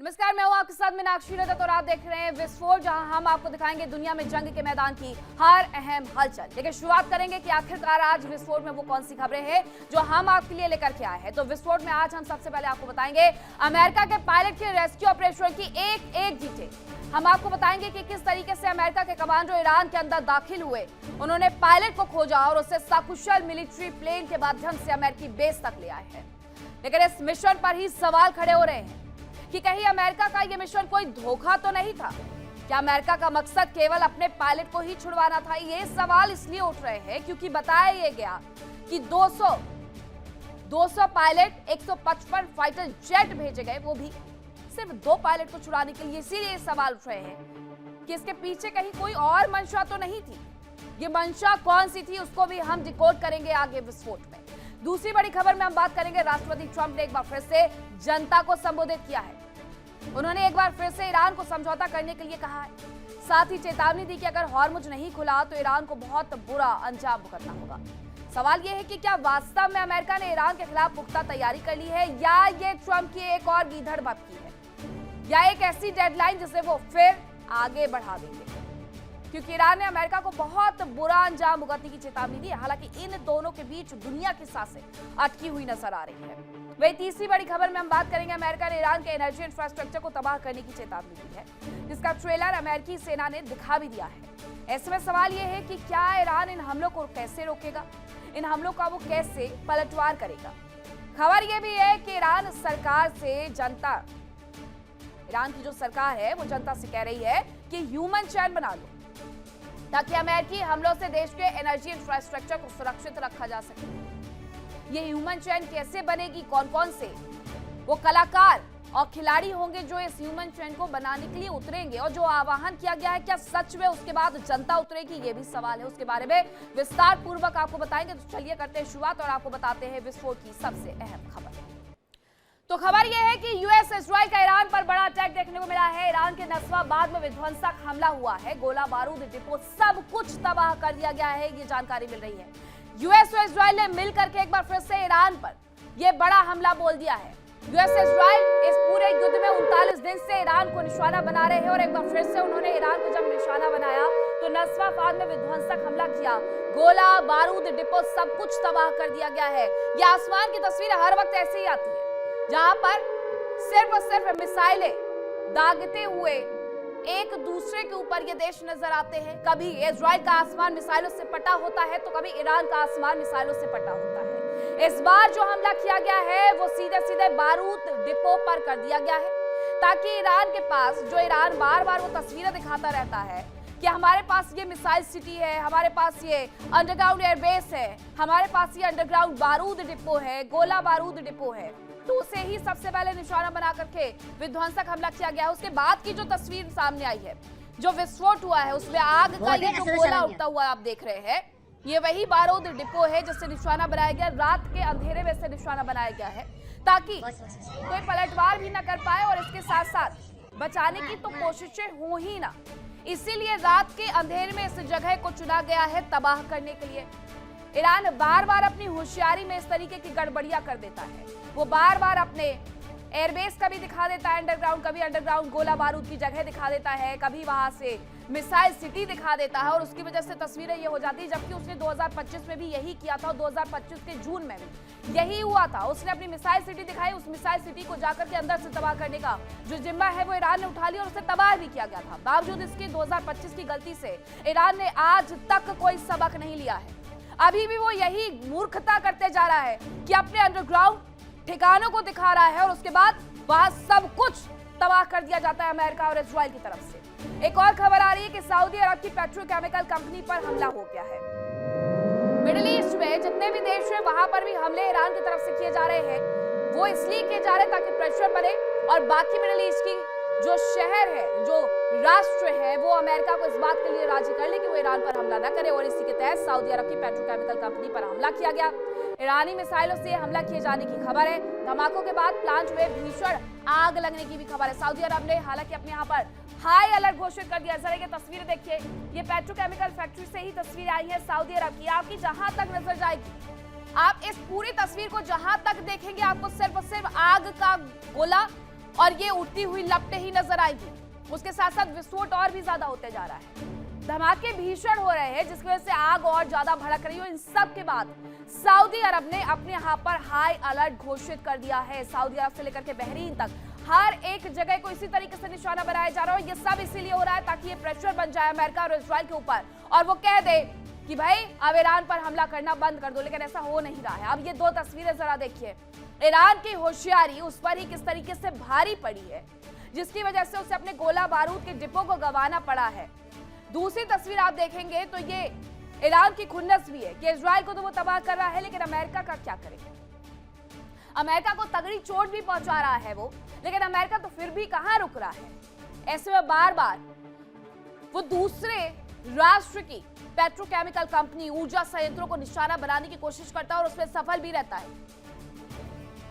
नमस्कार, मैं हूं आपके साथ मीनाक्षी रजत और आप देख रहे हैं विस्फोट, जहां हम आपको दिखाएंगे दुनिया में जंग के मैदान की हर अहम हलचल। लेकिन शुरुआत करेंगे कि आखिरकार आज विस्फोट में वो कौन सी खबरें हैं जो हम आपके लिए लेकर के आए हैं। तो विस्फोट में आज हम सबसे पहले आपको बताएंगे अमेरिका के पायलट के रेस्क्यू ऑपरेशन की एक डिटेल। हम आपको बताएंगे कि किस तरीके से अमेरिका के कमांडो ईरान के अंदर दाखिल हुए, उन्होंने पायलट को खोजा और उसे सकुशल मिलिट्री प्लेन के माध्यम से अमेरिकी बेस तक ले आए हैं। लेकिन इस मिशन पर ही सवाल खड़े हो रहे हैं कि कहीं अमेरिका का यह मिशन कोई धोखा तो नहीं था? क्या अमेरिका का मकसद केवल अपने पायलट को ही छुड़वाना था? ये सवाल इसलिए उठ रहे हैं क्योंकि बताया यह गया कि 200 पायलट, 155 फाइटर जेट भेजे गए, वो भी सिर्फ 2 पायलट को छुड़ाने के लिए। इसीलिए सवाल उठ रहे हैं कि इसके पीछे कहीं कोई और मंशा तो नहीं थी। ये मंशा कौन सी थी उसको भी हम डिकोड करेंगे आगे विस्फोट में। दूसरी बड़ी खबर में हम बात करेंगे, राष्ट्रपति ट्रंप ने एक बार फिर से जनता को संबोधित किया है। उन्होंने एक बार फिर से ईरान को समझौता करने के लिए कहा है। साथ ही चेतावनी दी कि अगर हॉर्मुज नहीं खुला तो ईरान को बहुत बुरा अंजाम भुगतना होगा। सवाल यह है कि क्या वास्तव में अमेरिका ने ईरान के खिलाफ पुख्ता तैयारी कर ली है, या ये ट्रंप की एक और गीधड़ बत्ती है, या एक ऐसी डेडलाइन जिसे वो फिर आगे बढ़ा देंगे, क्योंकि ईरान ने अमेरिका को बहुत बुरा अंजाम भुगतने की चेतावनी दी है। हालांकि इन दोनों के बीच दुनिया की सांसें अटकी हुई नजर आ रही है। वही तीसरी बड़ी खबर में हम बात करेंगे, अमेरिका ने ईरान के एनर्जी इंफ्रास्ट्रक्चर को तबाह करने की चेतावनी दी है, जिसका ट्रेलर अमेरिकी सेना ने दिखा भी दिया है। ऐसे में सवाल यह है कि क्या ईरान इन हमलों को कैसे रोकेगा, इन हमलों का वो कैसे पलटवार करेगा। खबर यह भी है कि ईरान की जो सरकार है वो जनता से कह रही है कि ह्यूमन चैन बना लो, ताकि अमेरिकी हमलों से देश के एनर्जी इंफ्रास्ट्रक्चर को सुरक्षित रखा जा सके। ये ह्यूमन चैन कैसे बनेगी, कौन कौन से वो कलाकार और खिलाड़ी होंगे जो इस ह्यूमन चैन को बनाने के लिए उतरेंगे, और जो आह्वान किया गया है क्या सच में उसके बाद जनता उतरेगी, ये भी सवाल है। उसके बारे में विस्तार पूर्वक आपको बताएंगे। तो चलिए करते हैं शुरुआत और आपको बताते हैं विस्फोट की सबसे अहम खबर। तो खबर यह है कि यूएस इजराइल का ईरान पर बड़ा अटैक देखने को मिला है। ईरान के नस्वाबाद में विध्वंसक हमला हुआ है, गोला बारूद डिपो सब कुछ तबाह कर दिया गया है, ये जानकारी मिल रही है। यूएस और इजराइल ने मिलकर के एक बार फिर से ईरान पर यह बड़ा हमला बोल दिया है। यूएस इजराइल इस पूरे युद्ध में 39 दिन से ईरान को निशाना बना रहे हैं, और एक बार फिर से उन्होंने ईरान को जब निशाना बनाया तो नस्वाबाद में विध्वंसक हमला किया, गोला बारूद डिपो सब कुछ तबाह कर दिया गया है। यह आसमान की तस्वीर हर वक्त ऐसे ही आती है, जहां पर सिर्फ और सिर्फ मिसाइलें दागते हुए एक दूसरे के ऊपर ये देश नजर आते हैं। कभी इजराइल का आसमान मिसाइलों से पटा होता है तो कभी ईरान का आसमान मिसाइलों से पटा होता है। इस बार जो हमला किया गया है वो सीधे सीधे बारूद डिपो पर कर दिया गया है, ताकि ईरान के पास, जो ईरान बार बार वो तस्वीरें दिखाता रहता है कि हमारे पास ये मिसाइल सिटी है, हमारे पास ये अंडरग्राउंड एयरबेस है, हमारे पास ये अंडरग्राउंड बारूद डिपो है, गोला बारूद डिपो है, तो उसे ही सबसे पहले निशाना बना करके विध्वंसक हमला किया गया है। उसके बाद की जो तस्वीर सामने आई है, जो विस्फोट हुआ है, उसमें आग का ये जो गोला उठता हुआ आप देख रहे हैं, ये वही बारूद डिपो है जिससे निशाना बनाया गया। रात के अंधेरे में से निशाना बनाया गया है ताकि कोई पलटवार भी न कर पाए, और इसके साथ साथ बचाने की तो कोशिशें हो ही ना। इसीलिए रात के अंधेरे में इस जगह को चुना गया है तबाह करने के लिए। ईरान बार बार अपनी होशियारी में इस तरीके की गड़बड़ियां कर देता है। वो बार बार अपने एयरबेस कभी दिखा देता है अंडरग्राउंड, कभी अंडरग्राउंड गोला बारूद की जगह दिखा देता है, कभी वहां से मिसाइल सिटी दिखा देता है, और उसकी वजह से तस्वीरें ये हो जाती है। जबकि उसने 2025 में भी यही किया था, और 2025 के जून में भी यही हुआ था। उसने अपनी मिसाइल सिटी दिखाई, उस मिसाइल सिटी को जाकर के अंदर से तबाह करने का जो जिम्मा है वो ईरान ने उठा लिया, और उसे तबाह भी किया गया था। बावजूद इसके 2025 की गलती से ईरान ने आज तक कोई सबक नहीं लिया है। अभी भी वो यही मूर्खता करते जा रहा है कि अपने अंडरग्राउंड ठिकानों को दिखा रहा है, और उसके बाद वहां सब कुछ तबाह कर दिया जाता है अमेरिका और इजराइल की तरफ से। एक और खबर आ रही है कि सऊदी अरब की पेट्रोकेमिकल कंपनी पर हमला हो गया है। मिडिल ईस्ट में जितने भी देश हैं वहां पर भी हमले ईरान की तरफ से किए जा रहे हैं। वो इसलिए किए जा रहे हैं ताकि प्रेशर बने, और बाकी मिडिल ईस्ट की जो शहर है, जो राष्ट्र है, वो अमेरिका को इस बात के लिए राजी कर ले कि वो ईरान पर हमला न करे। और इसी के तहत सऊदी अरब की पेट्रोकेमिकल कंपनी पर हमला किया गया। ईरानी मिसाइलों से हमला किए जाने की खबर है। धमाकों के बाद प्लांट में भीषण आग लगने की भी खबर है। सऊदी अरब ने हालांकि अपने यहाँ पर हाई अलर्ट घोषित कर दिया। जरा ये तस्वीर देखिए, ये पेट्रोकेमिकल फैक्ट्री से ही तस्वीर आई है सऊदी अरब की। आपकी जहां तक नजर जाएगी, आप इस पूरी तस्वीर को जहां तक देखेंगे, आपको सिर्फ और सिर्फ आग का गोला और ये उठती हुई लपटें ही नजर आएगी। उसके साथ साथ विस्फोट और भी ज्यादा होते जा रहा है, धमाके भीषण हो रहे हैं, जिसकी वजह से आग और ज्यादा भड़क रही है। इन सब के बाद सऊदी अरब ने अपने यहाँ पर हाई अलर्ट घोषित कर दिया है। सऊदी अरब से लेकर के बहरीन तक हर एक जगह को इसी तरीके से निशाना बनाया जा रहा है। ये सब इसीलिए हो रहा है ताकि ये प्रेशर बन जाए अमेरिका और इजराइल के ऊपर और वो कह दे कि भाई अब ईरान पर हमला करना बंद कर दो, लेकिन ऐसा हो नहीं रहा है। अब ये दो तस्वीरें जरा देखिए, ईरान की होशियारी उस पर ही किस तरीके से भारी पड़ी है, जिसकी वजह से उसे अपने गोला बारूद के डिपो को गंवाना पड़ा है। दूसरी तस्वीर आप देखेंगे तो ये ईरान की खुन्नस भी है कि इजराइल को तो वो तबाह कर रहा है, लेकिन अमेरिका का क्या करेगा। अमेरिका को तगड़ी चोट भी पहुंचा रहा है वो, लेकिन अमेरिका तो फिर भी कहां रुक रहा है। ऐसे में बार बार वो दूसरे राष्ट्र की पेट्रोकेमिकल कंपनी, ऊर्जा संयंत्रों को निशाना बनाने की कोशिश करता है और उसमें सफल भी रहता है।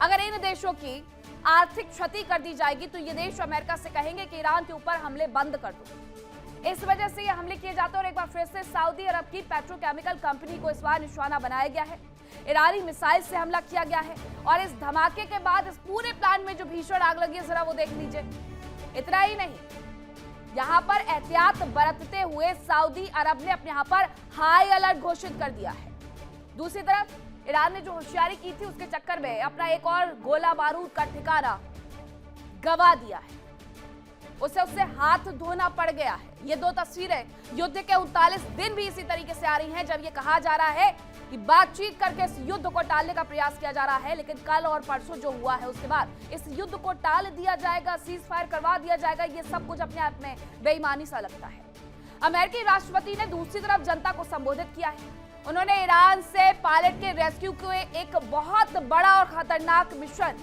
अगर इन देशों की आर्थिक क्षति कर दी जाएगी तो ये देश अमेरिका से कहेंगे कि ईरान के ऊपर हमले बंद कर दो। इस वजह से ये हमले किए जाते हैं और एक बार फिर से सऊदी अरब की पेट्रोकेमिकल कंपनी को इस बार निशाना बनाया गया है। ईरानी मिसाइल से हमला किया गया है और इस धमाके के बाद इस पूरे प्लान में जो भीषण आग लगी है, जरा वो देख लीजिए। इतना ही नहीं, यहाँ पर एहतियात बरतते हुए सऊदी अरब ने अपने यहाँ पर हाई अलर्ट घोषित कर दिया है। दूसरी तरफ ईरान ने जो होशियारी की थी उसके चक्कर में अपना एक और गोला बारूद का ठिकाना गंवा दिया है, उससे हाथ धोना पड़ गया है। ये दो तस्वीरें युद्ध के 39 दिन भी इसी तरीके से आ रही हैं, जब ये कहा जा रहा है कि बातचीत करके इस युद्ध को टालने का प्रयास किया जा रहा है, लेकिन कल और परसों जो हुआ है उसके बाद इस युद्ध को टाल दिया जाएगा, सीज फायर करवा दिया जाएगा। ये सब कुछ अपने आप में बेईमानी सा लगता है। अमेरिकी राष्ट्रपति ने दूसरी तरफ जनता को संबोधित किया है। उन्होंने ईरान से पायलट के रेस्क्यू को एक बहुत बड़ा और खतरनाक मिशन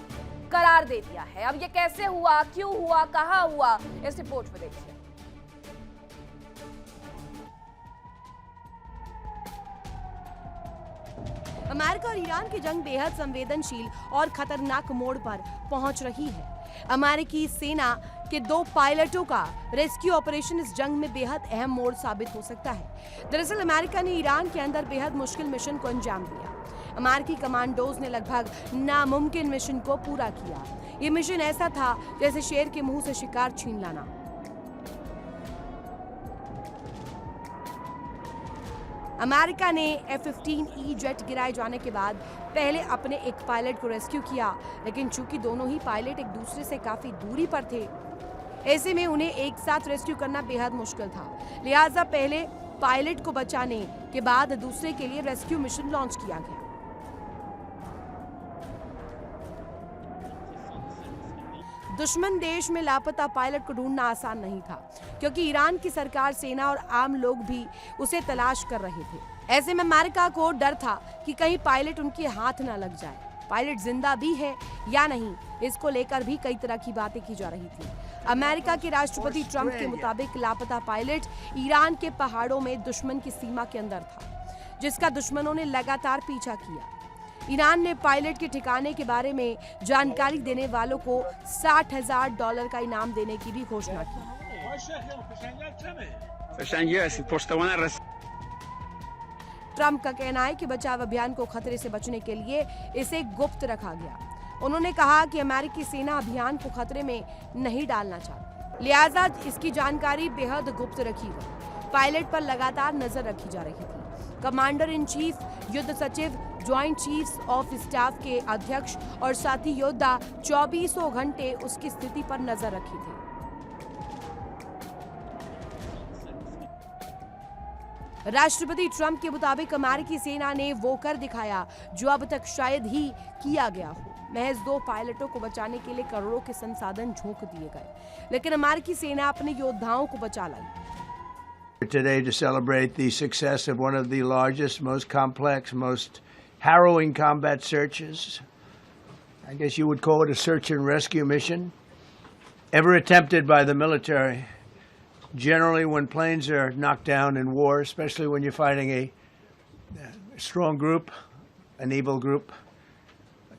करार दे दिया है। अब ये कैसे हुआ, क्यों हुआ, कहां हुआ, इस रिपोर्ट में देखिए। अमेरिका और ईरान की जंग बेहद संवेदनशील और खतरनाक मोड़ पर पहुंच रही है। अमेरिकी सेना के 2 पायलटों का रेस्क्यू ऑपरेशन इस जंग में बेहद अहम मोड़ साबित हो सकता है। दरअसल अमेरिका ने ईरान के अंदर बेहद मुश्किल मिशन को अंजाम दिया। अमेरिकी कमांडोज ने लगभग नामुमकिन मिशन को पूरा किया। ये मिशन ऐसा था जैसे शेर के मुंह से शिकार छीन लाना। अमेरिका ने F-15E जेट गिराए जाने के बाद पहले अपने एक पायलट को रेस्क्यू किया, लेकिन चूंकि दोनों ही पायलट एक दूसरे से काफी दूरी पर थे, ऐसे में उन्हें एक साथ रेस्क्यू करना बेहद मुश्किल था। लिहाजा पहले पायलट को बचाने के बाद दूसरे के लिए रेस्क्यू मिशन लॉन्च किया गया। दुश्मन देश में लापता पायलट को ढूंढना आसान नहीं था, क्योंकि ईरान की सरकार, सेना और आम लोग भी उसे तलाश कर रहे थे। ऐसे में अमेरिका को डर था कि कहीं पायलट उनके हाथ न लग जाए। पायलट जिंदा भी है या नहीं, इसको लेकर भी कई तरह की बातें की जा रही थी। अमेरिका के राष्ट्रपति ट्रंप के मुताबिक लापता पायलट ईरान के पहाड़ों में दुश्मन की सीमा के अंदर था, जिसका दुश्मनों ने लगातार पीछा किया। ईरान ने पायलट के ठिकाने के बारे में जानकारी देने वालों को $60,000 का इनाम देने की भी घोषणा की। ट्रंप का कहना है कि बचाव अभियान को खतरे से बचने के लिए इसे गुप्त रखा गया। उन्होंने कहा कि अमेरिकी सेना अभियान को खतरे में नहीं डालना चाहती, लिहाजा इसकी जानकारी बेहद गुप्त रखी गई। पायलट पर लगातार नजर रखी जा रही थी। कमांडर इन चीफ, युद्ध सचिव, ज्वाइंट चीफ्स ऑफ स्टाफ के अध्यक्ष और साथी योद्धा 2400 घंटे उसकी स्थिति पर नजर रखी थी। राष्ट्रपति ट्रंप के मुताबिक अमेरिकी सेना ने वो कर दिखाया जो अब तक शायद ही किया गया हो। महज 2 पायलटों को बचाने के लिए करोड़ों के संसाधन झोंक दिए गए, लेकिन अमेरिकी सेना अपने योद्धाओं को बचा लाई। Today to celebrate the success of one of the largest, most complex, most harrowing combat searches. I guess you would call it a search and rescue mission ever attempted by the military. Generally, when planes are knocked down in war, especially when you're fighting a strong group, an evil group,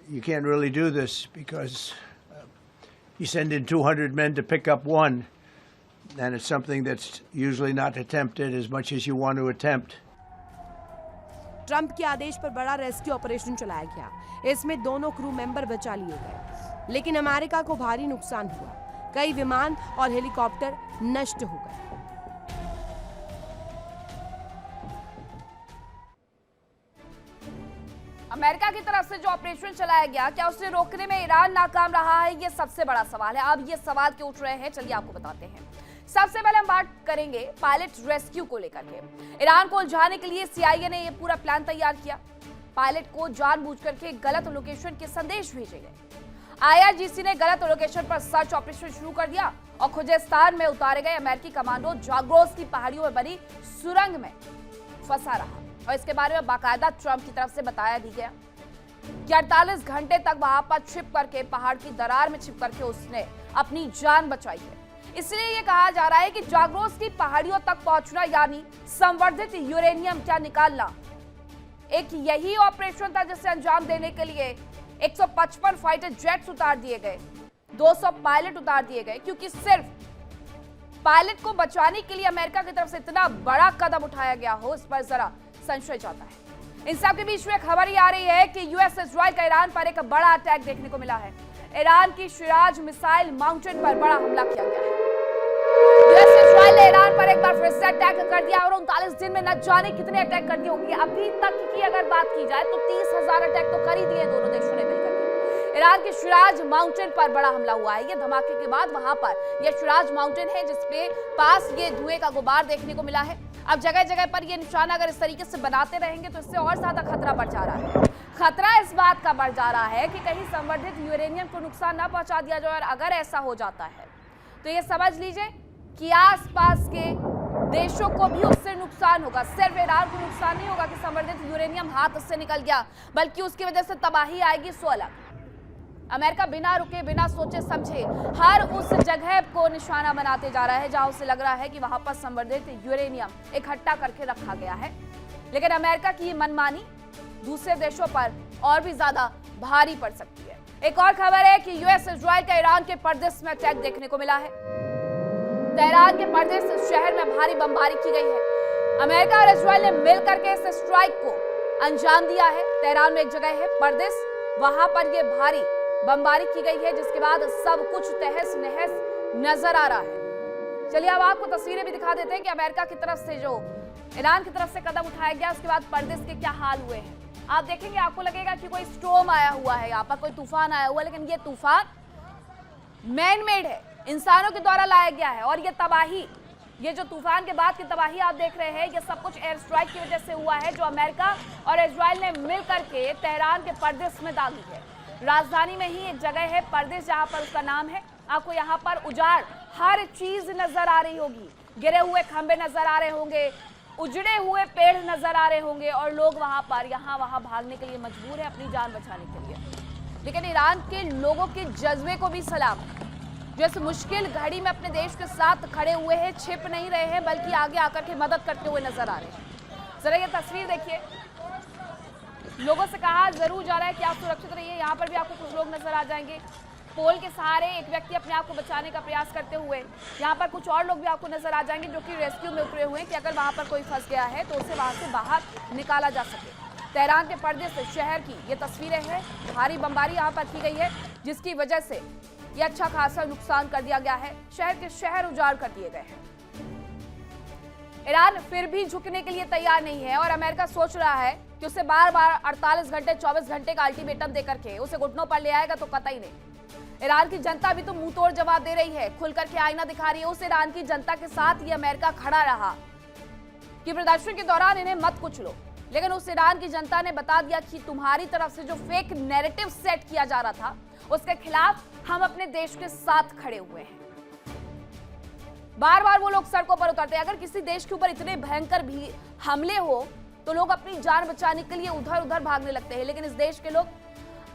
you can't really do this because you send in 200 men to pick up one. And it's something that's usually not attempted as much as you want to attempt. Trump के आदेश पर बड़ा rescue operation चलाया गया। इसमें दोनों crew member बचा लिए गए। लेकिन अमेरिका को भारी नुकसान हुआ। कई विमान और हेलीकॉप्टर नष्ट हो गए। अमेरिका की तरफ से जो ऑपरेशन चलाया गया, क्या उसे रोकने में ईरान नाकाम रहा है? ये सबसे बड़ा सवाल है। अब ये सवाल क्यों उठ रहे हैं, चलिए आपको बताते हैं। सबसे पहले हम बात करेंगे पायलट रेस्क्यू को लेकर के। ईरान को उलझाने के लिए CIA ने यह पूरा प्लान तैयार किया। पायलट को जानबूझकर के गलत लोकेशन के संदेश भेजे गए। IRGC ने गलत लोकेशन पर सर्च ऑपरेशन शुरू कर दिया और खुजेस्तान में उतारे गए अमेरिकी कमांडो जाग्रोस की पहाड़ियों में बनी सुरंग में फंसा रहा और इसके बारे में बाकायदा ट्रंप की तरफ से बताया भी गया कि 48 घंटे तक वहां पर छिप करके, पहाड़ की दरार में छिप करके उसने अपनी जान बचाई है। इसलिए यह कहा जा रहा है कि जाग्रोस की पहाड़ियों तक पहुंचना यानी संवर्धित यूरेनियम क्या निकालना, एक यही ऑपरेशन था जिसे अंजाम देने के लिए 155 फाइटर जेट्स उतार दिए गए, 200 पायलट उतार दिए गए, क्योंकि सिर्फ पायलट को बचाने के लिए अमेरिका की तरफ से इतना बड़ा कदम उठाया गया हो, इस पर जरा संशय जाता है। इन सब के बीच में खबर ये आ रही है कि यूएस इजराइल का ईरान पर एक बड़ा अटैक देखने को मिला है। ईरान की शिराज मिसाइल माउंटेन पर बड़ा हमला किया गया है। यूएस इजराइल ने ईरान पर एक बार फिर से अटैक कर दिया और 39 दिन में न जाने कितने अटैक कर दिए होंगे। अभी तक की अगर बात की जाए तो 30,000 अटैक तो कर ही दिए दोनों देशों ने मिलकर। ईरान की शिराज माउंटेन पर बड़ा हमला हुआ है। ये धमाके के बाद वहां पर यह शिराज माउंटेन है जिसपे पास ये धुएं का गुबार देखने को मिला है। अब जगह जगह पर ये निशाना अगर इस तरीके से बनाते रहेंगे तो इससे और ज्यादा खतरा बढ़ जा रहा है। खतरा इस बात का बढ़ जा रहा है कि कहीं संवर्धित यूरेनियम को नुकसान ना पहुंचा दिया जाए, और अगर ऐसा हो जाता है तो ये समझ लीजिए कि आसपास के देशों को भी उससे नुकसान होगा। सिर्फ ईरान को नुकसान नहीं होगा कि संवर्धित यूरेनियम हाथ से निकल गया, बल्कि उसकी वजह से तबाही आएगी सो अलग। अमेरिका बिना रुके, बिना सोचे समझे हर उस जगह को निशाना बनाते जा रहा है जहां उसे लग रहा है कि वहां पर संवर्धित यूरेनियम इकट्ठा करके रखा गया है। लेकिन अमेरिका की मनमानी दूसरे देशों पर और भी ज्यादा भारी पड़ सकती है। एक और खबर है कि यूएस इजराइल का ईरान के परदेश में अटैक देखने को मिला है। तेहरान के परदेश शहर में भारी बमबारी की गई है। अमेरिका और इजराइल ने मिलकर के इस स्ट्राइक को अंजाम दिया है। तेहरान में एक जगह है परदेश, वहां पर यह भारी बमबारी की गई है, जिसके बाद सब कुछ तहस नहस नजर आ रहा है। चलिए अब आपको तस्वीरें भी दिखा देते हैं कि अमेरिका की तरफ से जो ईरान की तरफ से कदम उठाया गया, उसके बाद परदेश के क्या हाल हुए हैं। आप देखेंगे, आपको लगेगा कि कोई स्टॉर्म आया हुआ है, यहाँ पर कोई तूफान आया हुआ है, लेकिन ये तूफान मैन मेड है, इंसानों के द्वारा लाया गया है। और ये तबाही, ये जो तूफान के बाद की तबाही आप देख रहे हैं, ये सब कुछ एयर स्ट्राइक की वजह से हुआ है जो अमेरिका और इजराइल ने मिलकर के तेहरान के परदेश में दागी है। राजधानी में ही एक जगह है परदेश, जहां पर उसका नाम है। आपको यहाँ पर उजाड़ हर चीज नजर आ रही होगी, गिरे हुए खंबे नजर आ रहे होंगे, उजड़े हुए पेड़ नजर आ रहे होंगे, और लोग वहां पर यहाँ वहां भागने के लिए मजबूर है अपनी जान बचाने के लिए। लेकिन ईरान के लोगों के जज्बे को भी सलाम, जो इस मुश्किल घड़ी में अपने देश के साथ खड़े हुए हैं, छिप नहीं रहे हैं, बल्कि आगे आकर के मदद करते हुए नजर आ रहे हैं। जरा ये तस्वीर देखिए, लोगों से कहा जरूर जा रहा है कि आप सुरक्षित रहिए। यहाँ पर भी आपको कुछ लोग नजर आ जाएंगे, पोल के सहारे एक व्यक्ति अपने आप को बचाने का प्रयास करते हुए। यहाँ पर कुछ और लोग भी आपको नजर आ जाएंगे जो कि रेस्क्यू में उतरे हुए हैं कि अगर वहाँ पर कोई फंस गया है तो उसे वहाँ से बाहर निकाला जा सके। तेहरान के परदेश शहर की ये तस्वीरें हैं। भारी बमबारी यहाँ पर की गई है, जिसकी वजह से ये अच्छा खासा नुकसान कर दिया गया है। शहर के शहर उजाड़ कर दिए गए हैं। ईरान फिर भी झुकने के लिए तैयार नहीं है और अमेरिका सोच रहा है कि उसे बार बार 48 घंटे 24 घंटे का अल्टीमेटम देकर के उसे घुटनों पर ले आएगा तो कतई नहीं। ईरान की जनता भी तो मुंह तोड़ जवाब दे रही है, खुल करके आईना दिखा रही है। उस ईरान की जनता के साथ ये अमेरिका खड़ा रहा कि प्रदर्शन के दौरान इन्हें मत कुचलो, लेकिन उस ईरान की जनता ने बता दिया कि तुम्हारी तरफ से जो फेक नैरेटिव सेट किया जा रहा था उसके खिलाफ हम अपने देश के साथ खड़े हुए हैं। बार बार वो लोग सड़कों पर उतरते हैं। अगर किसी देश के ऊपर इतने भयंकर भी हमले हो तो लोग अपनी जान बचाने के लिए उधर उधर भागने लगते हैं, लेकिन इस देश के लोग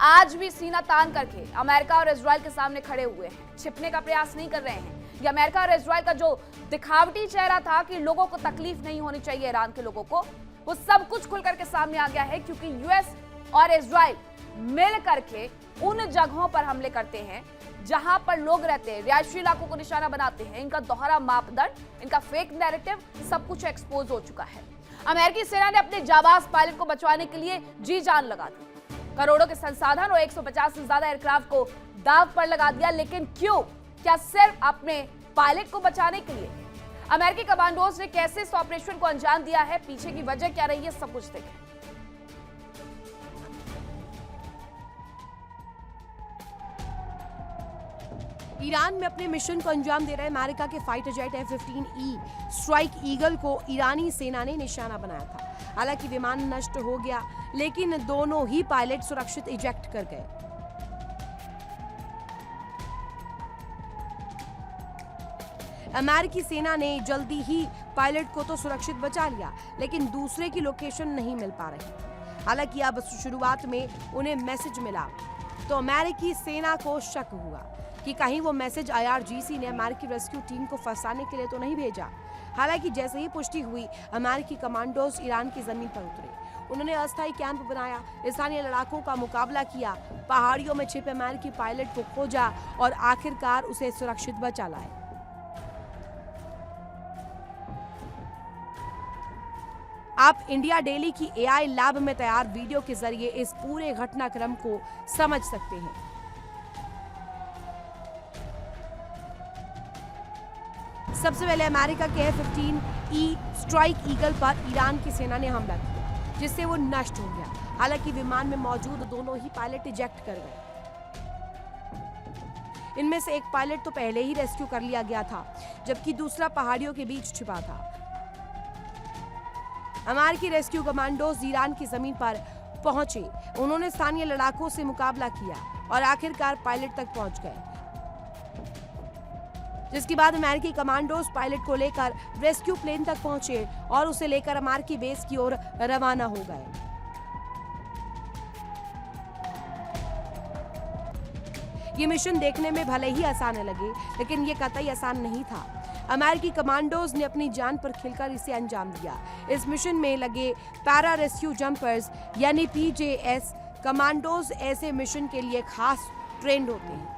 आज भी सीना तान करके अमेरिका और इजराइल के सामने खड़े हुए हैं, छिपने का प्रयास नहीं कर रहे हैं। ये अमेरिका और इजराइल का जो दिखावटी चेहरा था कि लोगों को तकलीफ नहीं होनी चाहिए, ईरान के लोगों को, वो सब कुछ खुल करके सामने आ गया है, क्योंकि यूएस और इजराइल मिल करके उन जगहों पर हमले करते हैं जहां पर लोग रहते हैं, रिहायशी इलाकों को निशाना बनाते हैं। इनका दोहरा मापदंड, इनका फेक नैरेटिव, सब कुछ एक्सपोज हो चुका है। अमेरिकी सेना ने अपने जाबाज पायलट को बचाने के लिए जी जान लगा दी। करोड़ों के संसाधन और 150 से ज्यादा एयरक्राफ्ट को दांव पर लगा दिया, लेकिन क्यों? क्या सिर्फ अपने पायलट को बचाने के लिए? अमेरिकी कमांडोज ने कैसे इस ऑपरेशन को अंजाम दिया है, पीछे की वजह क्या रही है, सब कुछ देखें। ईरान में अपने मिशन को अंजाम दे रहे अमेरिका के fighter jet F-15E strike eagle को ईरानी सेना ने निशाना बनाया था। हालांकि विमान नष्ट हो गया, लेकिन दोनों ही पायलट सुरक्षित इजेक्ट कर गए। अमेरिकी सेना ने जल्दी ही पायलट को तो सुरक्षित बचा लिया, लेकिन दूसरे की लोकेशन नहीं मिल पा रही। हालांकि अब शुरुआत में उन्हें मैसेज मिला तो अमेरिकी सेना को शक हुआ कि कहीं वो मैसेज IRGC ने अमेरिकी रेस्क्यू टीम को फंसाने के लिए तो नहीं भेजा। हालांकि जैसे ही पुष्टि हुई, अमेरिकी कमांडोज ईरान की जमीन पर उतरे। उन्होंने अस्थायी कैंप बनाया, स्थानीय लड़ाकों का मुकाबला किया, पहाड़ियों में छिपे अमेरिकी पायलट को खोजा और आखिरकार उसे सुरक्षित बचा लाए। आप इंडिया डेली की AI लैब में तैयार वीडियो के जरिए इस पूरे घटनाक्रम को समझ सकते हैं। सबसे पहले अमेरिका के F-15E स्ट्राइक ईगल पर ईरान की सेना ने हमला किया, जिससे वो नष्ट हो गया। हालांकि विमान में मौजूद दोनों ही पायलट इजेक्ट कर गए। इनमें से एक पायलट तो पहले ही रेस्क्यू कर लिया गया था, जबकि दूसरा पहाड़ियों के बीच छिपा था। अमेरिकी रेस्क्यू कमांडोज ईरान की जमीन पर पहुंचे। उन्होंने स्थानीय लड़ाकों से मुकाबला किया और आखिरकार पायलट तक पहुंच गए, जिसके बाद अमेरिकी कमांडोज पायलट को लेकर रेस्क्यू प्लेन तक पहुंचे और उसे लेकर अमेरिकी बेस की ओर रवाना हो गए। ये मिशन देखने में भले ही आसान लगे, लेकिन ये कतई आसान नहीं था। अमेरिकी कमांडोज ने अपनी जान पर खिलकर इसे अंजाम दिया। इस मिशन में लगे पैरा रेस्क्यू जंपर्स यानी PJS कमांडोज ऐसे मिशन के लिए खास ट्रेंड होते हैं।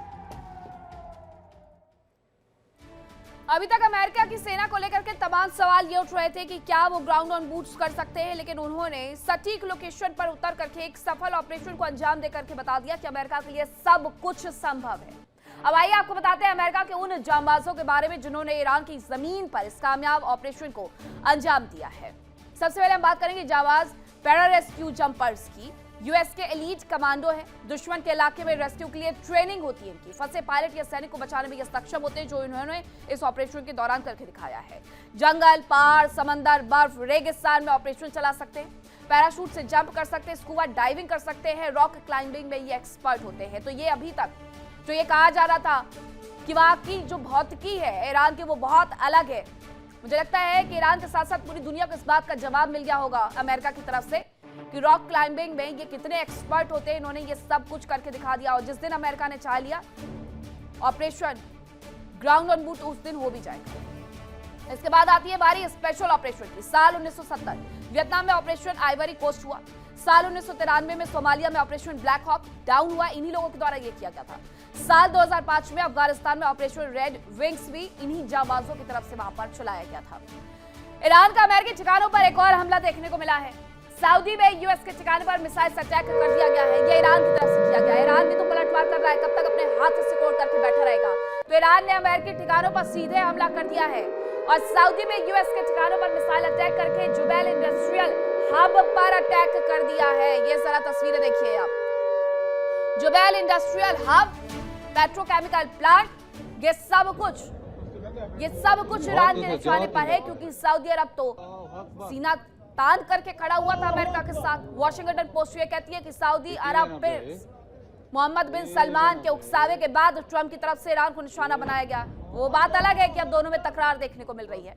अभी तक अमेरिका की सेना को लेकर के तमाम सवाल ये उठ रहे थे कि क्या वो ग्राउंड ऑन बूट्स कर सकते हैं, लेकिन उन्होंने सटीक लोकेशन पर उतर करके एक सफल ऑपरेशन को अंजाम देकर के बता दिया कि अमेरिका के लिए सब कुछ संभव है। अब आइए आपको बताते हैं अमेरिका के उन जांबाजों के बारे में जिन्होंने ईरान की जमीन पर इस कामयाब ऑपरेशन को अंजाम दिया है। सबसे पहले हम बात करेंगे जांबाज पैरा रेस्क्यू जंपर्स की। यूएस के एलीट कमांडो हैं। दुश्मन के इलाके में रेस्क्यू के लिए ट्रेनिंग होती है इनकी। फंसे पायलट या सैनिक को बचाने में ये सक्षम होते हैं, जो इन्होंने इस ऑपरेशन के दौरान करके दिखाया है। जंगल, पहाड़, समंदर, बर्फ, रेगिस्तान में ऑपरेशन चला सकते हैं। पैराशूट से जंप कर सकते हैं, स्कूबा डाइविंग कर सकते हैं, रॉक क्लाइंबिंग में ये एक्सपर्ट होते हैं। तो ये अभी तक जो ये कहा जा रहा था कि वहां की जो भौतिकी है ईरान की वो बहुत अलग है, मुझे लगता है कि ईरान के साथ साथ पूरी दुनिया को इस बात का जवाब मिल गया होगा अमेरिका की तरफ से कि रॉक क्लाइंबिंग में ये कितने एक्सपर्ट होते हैं। इन्होंने ये सब कुछ करके दिखा दिया और जिस दिन अमेरिका ने चाह लिया ऑपरेशन ग्राउंड ऑन बूट, उस दिन हो भी जाएगा। इसके बाद आती है बारी स्पेशल ऑपरेशन की। साल 1970 वियतनाम में ऑपरेशन आइवरी कोस्ट हुआ। साल 1993 में सोमालिया में ऑपरेशन ब्लैक हॉक डाउन हुआ, इन्हीं लोगों के द्वारा ये किया गया था। साल 2005 में अफगानिस्तान में ऑपरेशन रेड विंग्स भी इन्हीं जांबाजों की तरफ से वहां पर चलाया गया था। ईरान का अमेरिकी ठिकानों पर एक और हमला देखने को मिला है। सऊदी में यूएस के ठिकाने पर मिसाइल अटैक कर दिया गया है। ये ईरान की तरफ से किया गया। ईरान भी तो पलटवार कर रहा है, कब तक अपने हाथ से सिकोड़ करके बैठा रहेगा। तो ईरान ने अमेरिकी ठिकानों पर सीधे हमला कर दिया है और सऊदी में यूएस के ठिकानों पर मिसाइल अटैक करके जुबैल इंडस्ट्रियल हब पर अटैक कर दिया है। ये जरा तस्वीरें देखिए आप। Jubail industrial hub, petrochemical plant, ये सब कुछ ईरान के निशाने पर है, क्योंकि सऊदी अरब तो सीना तान करके खड़ा हुआ था अमेरिका के साथ। वॉशिंगटन पोस्ट ये कहती है कि सऊदी अरब प्रिंस मोहम्मद बिन सलमान के उकसावे के बाद ट्रंप की तरफ से ईरान को निशाना बनाया गया। वो बात अलग है कि अब दोनों में तकरार देखने को मिल रही है,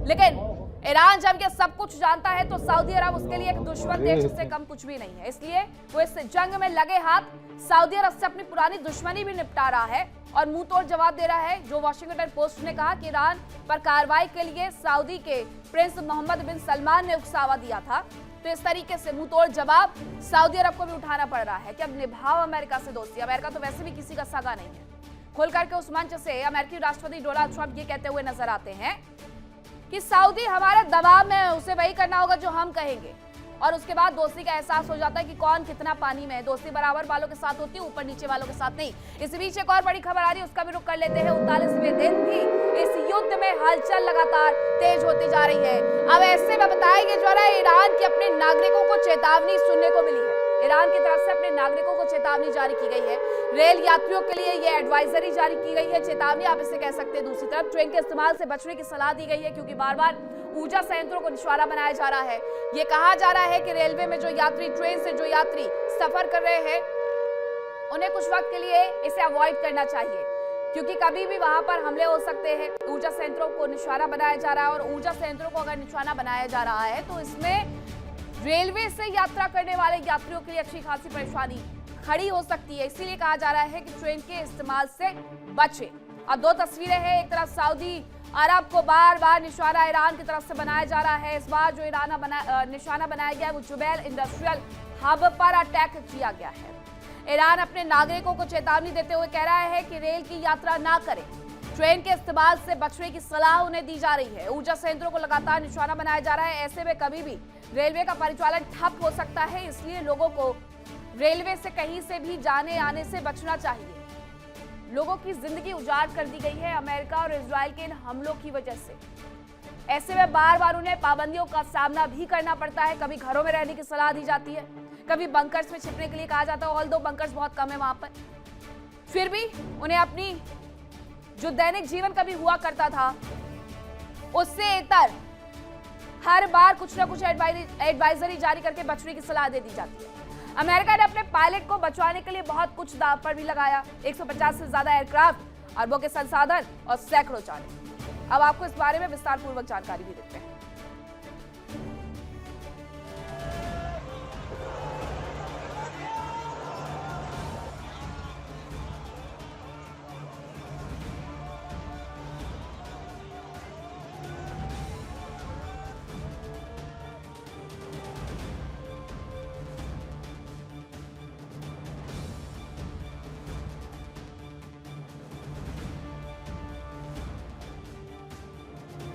लेकिन ईरान जब ये सब कुछ जानता है तो सऊदी अरब उसके लिए एक दुश्मन देश से कम कुछ भी नहीं है। इसलिए वो इस जंग में लगे हाथ सऊदी अरब से अपनी पुरानी दुश्मनी भी निपटा रहा है और मुंह तोड़ जवाब दे रहा है। जो वॉशिंगटन पोस्ट ने कहा कि ईरान पर कार्रवाई के लिए सऊदी के प्रिंस मोहम्मद बिन सलमान ने उकसावा दिया था, तो इस तरीके से मुंह तोड़ जवाब सऊदी अरब को भी उठाना पड़ रहा है कि अब निभाओ अमेरिका से दोस्ती। अमेरिका तो वैसे भी किसी का सगा नहीं है। खुल करके उस मंच से अमेरिकी राष्ट्रपति डोनाल्ड ट्रंप ये कहते हुए नजर आते हैं कि सऊदी हमारे दबाव में है, उसे वही करना होगा जो हम कहेंगे। और उसके बाद दोस्ती का एहसास हो जाता है कि कौन कितना पानी में है। दोस्ती बराबर वालों के साथ होती है, ऊपर नीचे वालों के साथ नहीं। इसी बीच एक और बड़ी खबर आ रही है, उसका भी रुख कर लेते हैं। 39वें दिन भी इस युद्ध में हलचल लगातार तेज होती जा रही है। अब ऐसे में बताया कि जो है ईरान के अपने नागरिकों को चेतावनी सुनने को मिली है। ईरान की तरफ से अपने नागरिकों को चेतावनी जारी की गई है। रेल यात्रियों के लिए ये एडवाइजरी जारी की गई है, चेतावनी आप इसे कह सकते हैं। दूसरी तरफ ट्रेन के इस्तेमाल से बचने की सलाह दी गई है, क्योंकि बार बार ऊर्जा संयंत्रों को निशाना बनाया जा रहा है। ये कहा जा रहा है कि रेलवे में जो यात्री, ट्रेन से जो यात्री सफर कर रहे हैं, उन्हें कुछ वक्त के लिए इसे अवॉइड करना चाहिए, क्योंकि कभी भी वहां पर हमले हो सकते हैं। ऊर्जा संयंत्रों को निशाना बनाया जा रहा है, और ऊर्जा संयंत्रों को अगर निशाना बनाया जा रहा है तो इसमें रेलवे से यात्रा करने वाले यात्रियों के लिए अच्छी खासी परेशानी खड़ी हो सकती है। इसीलिए कहा जा रहा है कि ट्रेन के इस्तेमाल से बचें। अब दो तस्वीरें हैं, एक तरफ सऊदी अरब को बार बार निशाना ईरान की तरफ से बनाया जा रहा है। इस बार जो निशाना बनाया गया है वो जुबैल इंडस्ट्रियल हब पर अटैक किया गया है। ईरान अपने नागरिकों को चेतावनी देते हुए कह रहा है कि रेल की यात्रा ना करें, ट्रेन के इस्तेमाल से बचने की सलाह उन्हें दी जा रही है। ऊर्जा संयंत्रों को लगातार निशाना बनाया जा रहा है। ऐसे में कभी भी रेलवे का परिचालन ठप हो सकता है, इसलिए लोगों को रेलवे से कहीं से भी जाने आने से बचना चाहिए। लोगों की जिंदगी उजाड़ कर दी गई है अमेरिका और इजराइल के इन हमलों की वजह से। ऐसे में बार बार उन्हें पाबंदियों का सामना भी करना पड़ता है। कभी घरों में रहने की सलाह दी जाती है, कभी बंकर्स में छिपने के लिए कहा जाता है, ऑल्दो बंकर्स बहुत कम है वहां पर। फिर भी उन्हें अपनी जो दैनिक जीवन कभी हुआ करता था उससे इतर हर बार कुछ ना कुछ एडवाइजरी जारी करके बचने की सलाह दे दी जाती है। अमेरिका ने अपने पायलट को बचाने के लिए बहुत कुछ दांव पर भी लगाया। 150 से ज्यादा एयरक्राफ्ट, अरबों के संसाधन और सैकड़ों जानें। अब आपको इस बारे में विस्तार पूर्वक जानकारी भी देते हैं।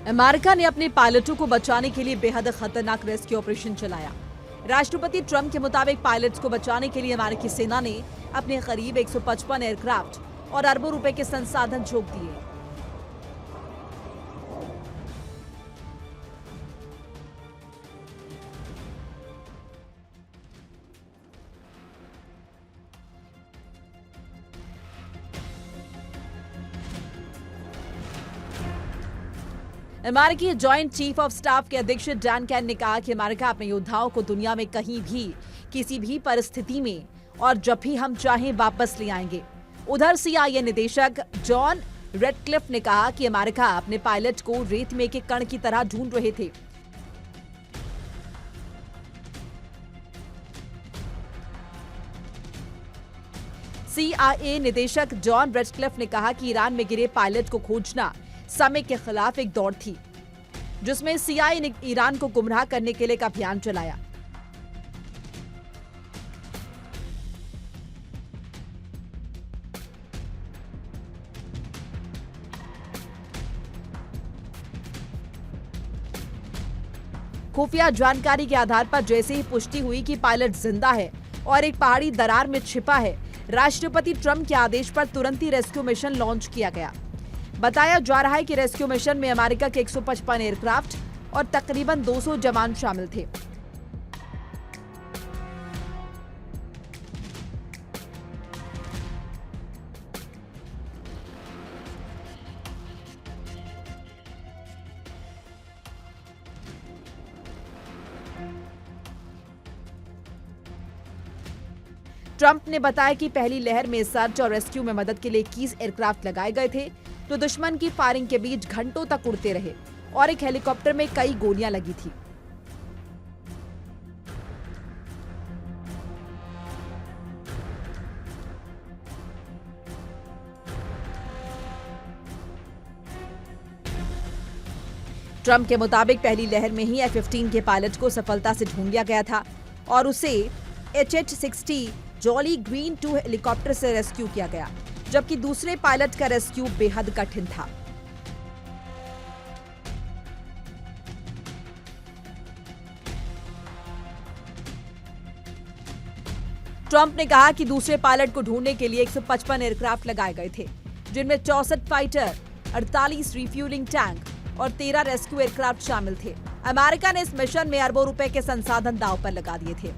अमेरिका ने अपने पायलटों को बचाने के लिए बेहद खतरनाक रेस्क्यू ऑपरेशन चलाया। राष्ट्रपति ट्रंप के मुताबिक पायलट्स को बचाने के लिए अमेरिकी सेना ने अपने करीब 155 एयरक्राफ्ट और अरबों रुपए के संसाधन झोंक दिए। अमेरिकी जॉइंट चीफ ऑफ स्टाफ के अध्यक्ष डैन कैन ने कहा कि अमेरिका अपने योद्धाओं को दुनिया में कहीं भी, किसी भी परिस्थिति में और जब भी हम चाहें वापस ले आएंगे। उधर CIA निदेशक जॉन रेडक्लिफ ने कहा कि अमेरिका अपने पायलट को रेत में एक कण की तरह ढूंढ रहे थे। CIA निदेशक जॉन रेडक्लिफ ने कहा कि ईरान में गिरे पायलट को खोजना समय के खिलाफ एक दौड़ थी, जिसमें CIA ने ईरान को गुमराह करने के लिए एक अभियान चलाया। खुफिया जानकारी के आधार पर जैसे ही पुष्टि हुई कि पायलट जिंदा है और एक पहाड़ी दरार में छिपा है, राष्ट्रपति ट्रंप के आदेश पर तुरंत ही रेस्क्यू मिशन लॉन्च किया गया। बताया जा रहा है कि रेस्क्यू मिशन में अमेरिका के 155 एयरक्राफ्ट और तकरीबन 200 जवान शामिल थे। ट्रंप ने बताया कि पहली लहर में सर्च और रेस्क्यू में मदद के लिए 21 एयरक्राफ्ट लगाए गए थे, तो दुश्मन की फायरिंग के बीच घंटों तक उड़ते रहे और एक हेलीकॉप्टर में कई गोलियां लगी थी। ट्रंप के मुताबिक पहली लहर में ही F-15 के पायलट को सफलता से ढूंढ लिया गया था और उसे HH-60 जॉली ग्रीन 2 हेलीकॉप्टर से रेस्क्यू किया गया, जबकि दूसरे पायलट का रेस्क्यू बेहद कठिन था। ट्रंप ने कहा कि दूसरे पायलट को ढूंढने के लिए 155 एयरक्राफ्ट लगाए गए थे, जिनमें 64 फाइटर, 48 रिफ्यूलिंग टैंक और 13 रेस्क्यू एयरक्राफ्ट शामिल थे। अमेरिका ने इस मिशन में अरबों रुपए के संसाधन दांव पर लगा दिए थे।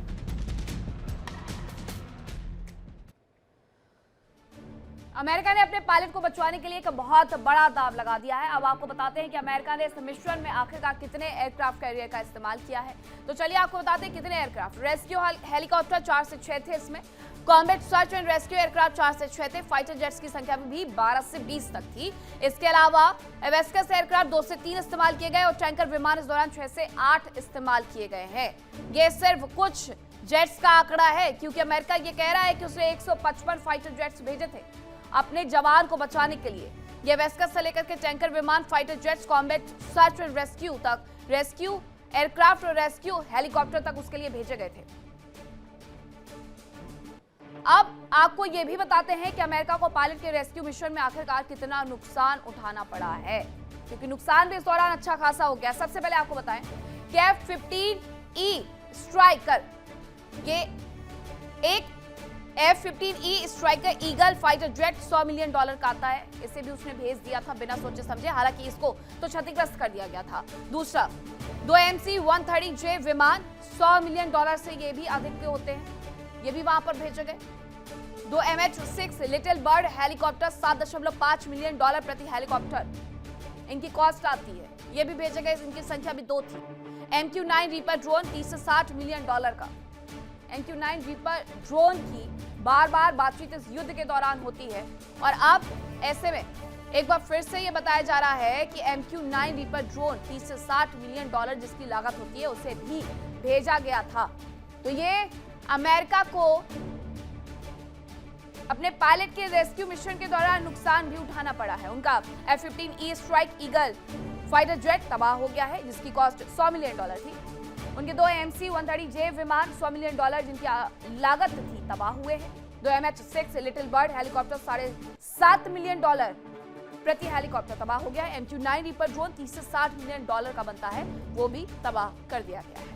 अमेरिका ने अपने पायलट को बचवाने के लिए एक बहुत बड़ा दांव लगा दिया है। अब आपको बताते हैं कि अमेरिका ने इस मिशन में आखिरकार कितने एयरक्राफ्ट कैरियर का इस्तेमाल किया है। तो चलिए आपको बताते हैं कितने एयरक्राफ्ट। रेस्क्यू हेलीकॉप्टर 4 से 6 थे इसमें, combat search and rescue aircraft 4 से 6 थे, फाइटर जेट्स की संख्या भी 12 से 20 तक थी। इसके अलावा एवेस्कस एयरक्राफ्ट 2 से 3 इस्तेमाल किए गए और टैंकर विमान इस दौरान 6 से 8 इस्तेमाल किए गए हैं। ये सिर्फ कुछ जेट्स का आंकड़ा है, क्योंकि अमेरिका ये कह रहा है कि उसने 155 फाइटर जेट्स भेजे थे अपने जवान को बचाने के लिए। ये वेस्कस से लेकर के टैंकर विमान, fighter jets, combat search and rescue तक, रेस्क्यू एयरक्राफ्ट और रेस्क्यू हेलीकॉप्टर तक उसके लिए भेजे गए थे। अब आपको यह भी बताते हैं कि अमेरिका को पायलट के रेस्क्यू मिशन में आखिरकार कितना नुकसान उठाना पड़ा है, क्योंकि नुकसान भी इस दौरान अच्छा खासा हो गया। सबसे पहले आपको बताएं कि F-15E स्ट्राइकर, ये एक F-15E striker eagle fighter jet $100 million का आता है। इसे भी उसने भेज दिया था बिना सोचे समझे, हालांकि इसको तो क्षतिग्रस्त कर दिया गया था। दूसरा, 2 MC-130J विमान $100 मिलियन से ये भी अधिक के होते हैं, ये भी वहां पर भेजे गए। 2 MH-6 little bird helicopter $7.5 million प्रति हेलीकॉप्टर इनकी कॉस्ट आती है, ये भी भेजे गए। इनकी संख्या भी 2 थी। MQ-9 रीपर ड्रोन $30 से $60 मिलियन का। MQ-9 रीपर ड्रोन की बार बार बातचीत इस युद्ध के दौरान होती है, और अब ऐसे में एक बार फिर से ये बताया जा रहा है कि MQ-9 रीपर ड्रोन $30 से $60 मिलियन जिसकी लागत होती है, उसे भी भेजा गया था। तो ये अमेरिका को अपने पायलट के रेस्क्यू मिशन के दौरान नुकसान भी उठाना पड़ा है। उनका F-15E strike eagle fighter jet तबाह हो गया है, जिसकी कॉस्ट $100 मिलियन थी। उनके 2 MC-130J विमान $100 मिलियन जिनकी लागत थी तबाह हुए हैं। 2 MH-6 little bird helicopter $7.5 million प्रति हेलीकॉप्टर तबाह हो गया है। MQ-9 रीपर ड्रोन $30 से $60 मिलियन का बनता है, वो भी तबाह कर दिया गया है।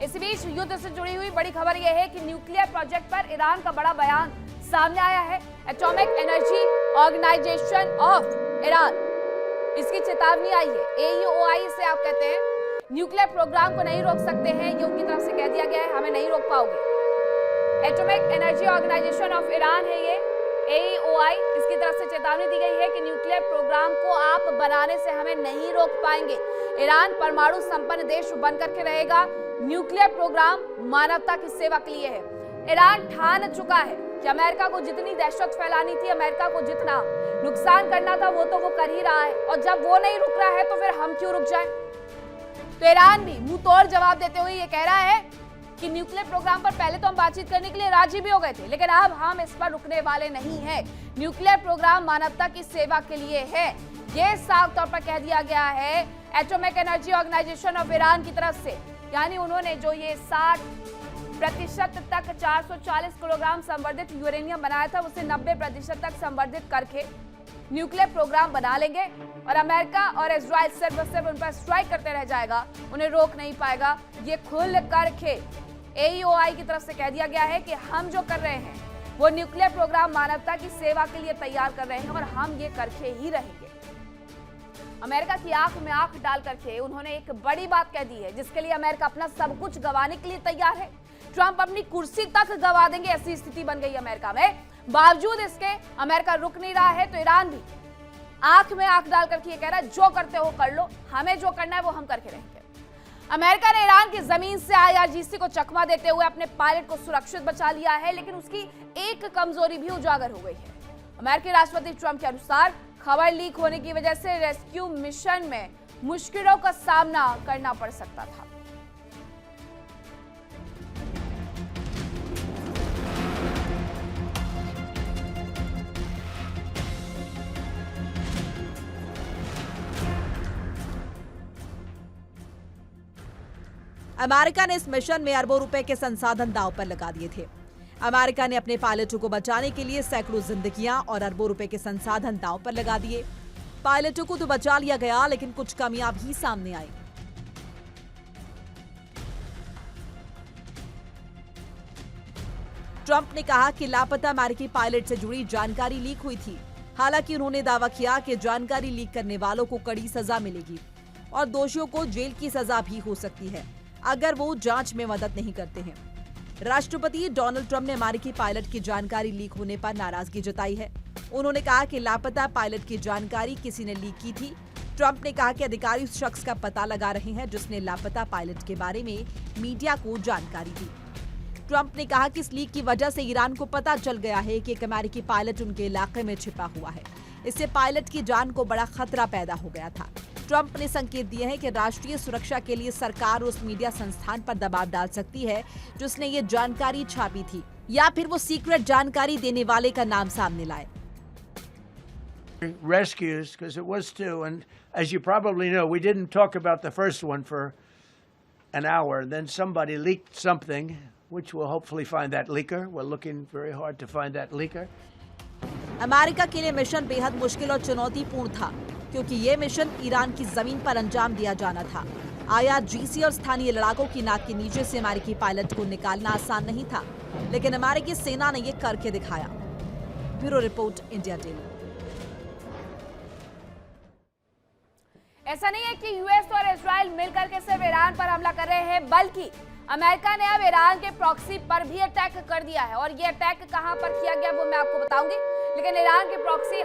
इसी बीच युद्ध से जुड़ी हुई बड़ी खबर यह है कि न्यूक्लियर प्रोजेक्ट पर ईरान का बड़ा बयान सामने आया है। Atomic energy organisation of Iran, इसकी चेतावनी आई है। AEOI से आप कहते हैं न्यूक्लियर प्रोग्राम को नहीं रोक सकते हैं, ये उनकी तरफ से कह दिया गया है, हमें नहीं रोक पाओगे। Atomic energy organisation of Iran है ये AEOI, इसकी तरफ से चेतावनी दी गई है कि न्यूक्लियर प्रोग्राम को आप बनाने से हमें नहीं रोक पाएंगे। ईरान परमाणु संपन्न देश बनकर के रहेगा। न्यूक्लियर प्रोग्राम मानवता की सेवा के लिए है। ईरान ठान चुका है कि अमेरिका को जितनी दहशत फैलानी थी, अमेरिका को जितना नुकसान करना था, वो तो वो कर ही रहा है, और जब वो नहीं रुक रहा है तो फिर हम क्यों रुक जाएं? तो ईरान भी मुंह तोड़ जवाब देते हुए ये कह रहा है कि न्यूक्लियर प्रोग्राम पर पहले तो हम बातचीत करने के लिए राजी भी हो गए थे, लेकिन अब हम इस पर रुकने वाले नहीं हैं। न्यूक्लियर प्रोग्राम मानवता की सेवा के लिए है, ये साफ तौर पर कह दिया गया है atomic energy organisation of Iran की तरफ से। यानी उन्होंने जो ये 60% तक 440 किलोग्राम संवर्धित यूरेनियम बनाया था, उसे 90% तक संवर्धित करके न्यूक्लियर प्रोग्राम बना लेंगे, और अमेरिका और इजराइल सिर्फ उन पर स्ट्राइक करते रह जाएगा, उन्हें रोक नहीं पाएगा। ये खुल करके AEOI की तरफ से कह दिया गया है कि हम जो कर रहे हैं वो न्यूक्लियर प्रोग्राम मानवता की सेवा के लिए तैयार कर रहे हैं, और हम ये करके ही रहेंगे। अमेरिका की आंख में आंख डाल करके उन्होंने एक बड़ी बात कह दी है, जिसके लिए अमेरिका अपना सब कुछ गंवाने के लिए तैयार है। ट्रंप अपनी कुर्सी तक गंवा देंगे, ऐसी स्थिति बन गई अमेरिका में। बावजूद इसके अमेरिका रुक नहीं रहा है, तो ईरान भी आंख में आंख डाल करके ये कह रहा है जो करते हो कर लो, हमें जो करना है वो हम करके रहेंगे। अमेरिका ने ईरान की जमीन से IRGC को चकमा देते हुए अपने पायलट को सुरक्षित बचा लिया है, लेकिन उसकी एक कमजोरी भी उजागर हो गई है। अमेरिकी राष्ट्रपति ट्रंप के अनुसार खबर लीक होने की वजह से रेस्क्यू मिशन में मुश्किलों का सामना करना पड़ सकता था। अमेरिका ने इस मिशन में अरबों रुपए के संसाधन दांव पर लगा दिए थे। अमेरिका ने अपने पायलटों को बचाने के लिए सैकड़ों जिंदगियां और अरबों रुपए के संसाधन दांव पर लगा दिए। पायलटों को तो बचा लिया गया, लेकिन कुछ कमियां भी सामने आई। ट्रंप ने कहा कि लापता अमेरिकी पायलट से जुड़ी जानकारी लीक हुई थी। हालांकि उन्होंने दावा किया कि जानकारी लीक करने वालों को कड़ी सजा मिलेगी और दोषियों को जेल की सजा भी हो सकती है अगर वो जांच में मदद नहीं करते हैं। राष्ट्रपति डोनाल्ड ट्रंप ने अमेरिकी पायलट की जानकारी लीक होने पर नाराजगी जताई है। उन्होंने कहा कि लापता पायलट की जानकारी किसी ने लीक की थी। ट्रंप ने कहा कि अधिकारी उस शख्स का पता लगा रहे हैं जिसने लापता पायलट के बारे में मीडिया को जानकारी दी। ट्रंप ने कहा कि इस लीक की वजह से ईरान को पता चल गया है कि एक अमेरिकी पायलट उनके इलाके में छिपा हुआ है। इससे पायलट की जान को बड़ा खतरा पैदा हो गया था। ट्रंप ने संकेत दिए हैं कि राष्ट्रीय सुरक्षा के लिए सरकार उस मीडिया संस्थान पर दबाव डाल सकती है जिसने ये जानकारी छापी थी, या फिर वो सीक्रेट जानकारी देने वाले का नाम सामने लाए। Rescues, because it was two, and as you probably know, we didn't talk about the first one for an hour. Then somebody leaked something, which we'll hopefully find that leaker. We're looking very hard to find that leaker. America के लिए mission बेहद मुश्किल और चुनौतीपूर्ण था क्योंकि ये mission Iran की जमीन पर अंजाम दिया जाना था। IRGC और स्थानीय लड़ाकों की नाक के नीचे से अमेरिकी पायलट को निकालना आसान नहीं था, लेकिन अमेरिकी सेना ने ये करके दिखाया। Bureau report, India daily. ऐसा नहीं है कि यूएस और इजराइल मिलकर के सिर्फ ईरान पर हमला कर रहे हैं, बल्कि अमेरिका ने अब ईरान के प्रॉक्सी पर भी अटैक कर दिया है। और ये अटैक कहां पर किया गया वो मैं आपको बताऊंगी, लेकिन ईरान के प्रॉक्सी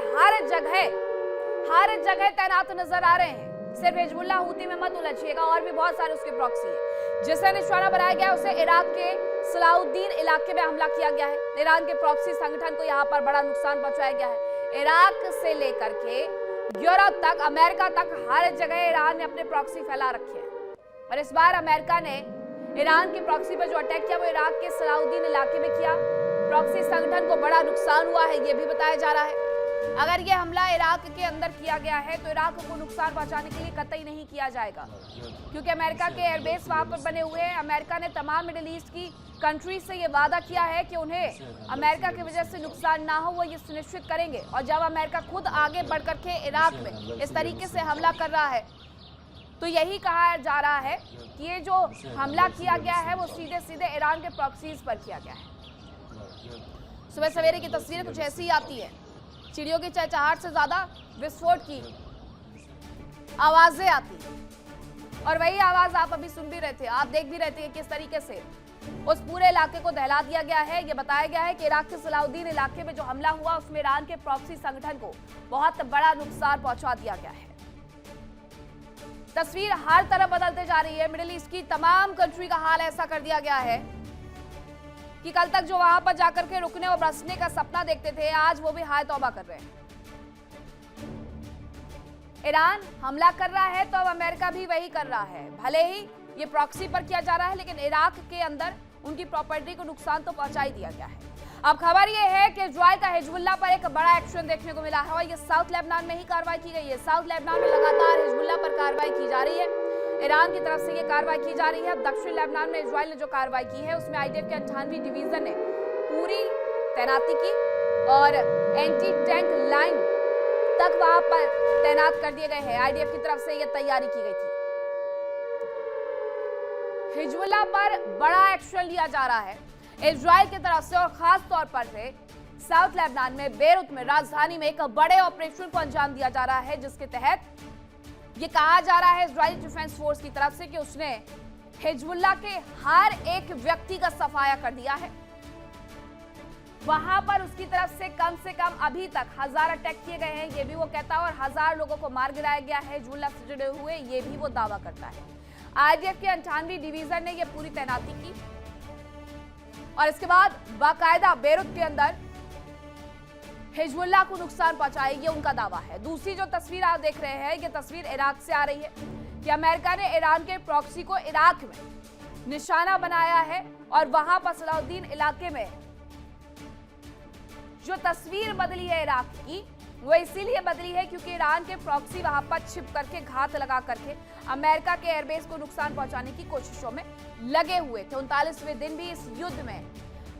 हर जगह तैनात नजर आ रहे हैं। सिर्फ हिजबुल्लाह हूती में मत उलझिएगा, और भी बहुत सारे उसके प्रॉक्सी हैं। जिसे निशाना बनाया गया उसे इराक के सलाउद्दीन इलाके में हमला किया गया है। ईरान के प्रॉक्सी संगठन को यहाँ पर बड़ा नुकसान पहुंचाया गया है। इराक से लेकर के यूरोप तक, अमेरिका तक, हर जगह ईरान ने अपने प्रॉक्सी फैला रखे हैं। और इस बार अमेरिका ने ईरान के प्रॉक्सी पर जो अटैक किया वो इराक के सलाउद्दीन इलाके में किया। प्रॉक्सी संगठन को बड़ा नुकसान हुआ है, ये भी बताया जा रहा है। अगर ये हमला इराक के अंदर किया गया है तो इराक को नुकसान पहुंचाने के लिए कतई नहीं किया जाएगा, क्योंकि अमेरिका के एयरबेस वहां पर बने हुए हैं। अमेरिका ने तमाम मिडिल ईस्ट की कंट्री से ये वादा किया है कि उन्हें अमेरिका की वजह से नुकसान ना हो, वो ये सुनिश्चित करेंगे। और जब अमेरिका खुद आगे बढ़कर के इराक में इस तरीके से हमला कर रहा है तो यही कहा जा रहा है कि ये जो हमला किया गया है वो सीधे सीधे ईरान के प्रॉक्सीज पर किया गया है। सुबह सवेरे की तस्वीरें कुछ ऐसी ही आती है। चिड़ियों की चहचहाहट से ज्यादा विस्फोट की आवाजें आती हैं, और वही आवाज आप अभी सुन भी रहे थे, आप देख भी रहे थे किस तरीके से उस पूरे इलाके को दहला दिया गया है। ये बताया गया है कि इराक के सलाउद्दीन इलाके में जो हमला हुआ उसमें ईरान के प्रॉक्सी संगठन को बहुत बड़ा नुकसान पहुंचा दिया गया है। तस्वीर हर तरफ बदलते जा रही है। मिडिल ईस्ट की तमाम कंट्री का हाल ऐसा कर दिया गया है कि कल तक जो वहां पर जाकर के रुकने और बसने का सपना देखते थे, आज वो भी हाय तौबा कर रहे हैं। ईरान हमला कर रहा है तो अब अमेरिका भी वही कर रहा है। भले ही ये प्रॉक्सी पर किया जा रहा है, लेकिन इराक के अंदर उनकी प्रॉपर्टी को नुकसान तो पहुंचा ही दिया गया है। अब खबर ये है कि इजराइल का हिजबुल्लाह पर एक बड़ा एक्शन देखने को मिला है, और ये साउथ लेबनान में ही कार्रवाई की गई है। साउथ लेबनान में लगातार हिजबुल्लाह पर कार्रवाई की जा रही है। ईरान की तरफ से ये कार्रवाई की जा रही है। दक्षिण लेबनान में इजराइल ने जो कार्रवाई की है उसमें आईडीएफ के 98वीं डिवीजन ने पूरी तैनाती की और एंटी टैंक लाइन तक वहां पर तैनात कर दिए गए हैं। आईडीएफ की तरफ से ये तैयारी की गई थी। हिजबुल्लाह पर बड़ा एक्शन लिया जा रहा है इजराइल की तरफ से, और खास तौर पर से साउथ लेबनान में बेरूत में, राजधानी में एक बड़े ऑपरेशन को अंजाम दिया जा रहा है, जिसके तहत ये कहा जा रहा है इजरायली डिफेंस फोर्स की तरफ से कि उसने हिजबुल्लाह के हर एक व्यक्ति का सफाया कर दिया है। वहां पर उसकी तरफ से कम अभी तक 1000 अटैक किए गए हैं, ये भी वो कहता है, और 1000 लोगों को मार गिराया गया है हिजबुल्लाह से जुड़े हुए, ये भी वो दावा करता है। आईडीएफ के 98वीं डिवीजन ने ये पूरी तैनाती की और इसके बाद बाकायदा बेरूत के अंदर हिजबुल्लाह को नुकसान पहुंचाए, ये उनका दावा है। दूसरी जो तस्वीर आप देख रहे हैं, ये तस्वीर इराक से आ रही है कि अमेरिका ने ईरान के प्रॉक्सी को इराक में निशाना बनाया है, और वहां पर सलाउद्दीन इलाके में जो तस्वीर बदली है इराक की, वो इसीलिए बदली है क्योंकि ईरान के प्रॉक्सी वहां पर छिप करके, घात लगा करके अमेरिका के एयरबेस को नुकसान पहुंचाने की कोशिशों में लगे हुए थे। 39वें दिन भी इस युद्ध में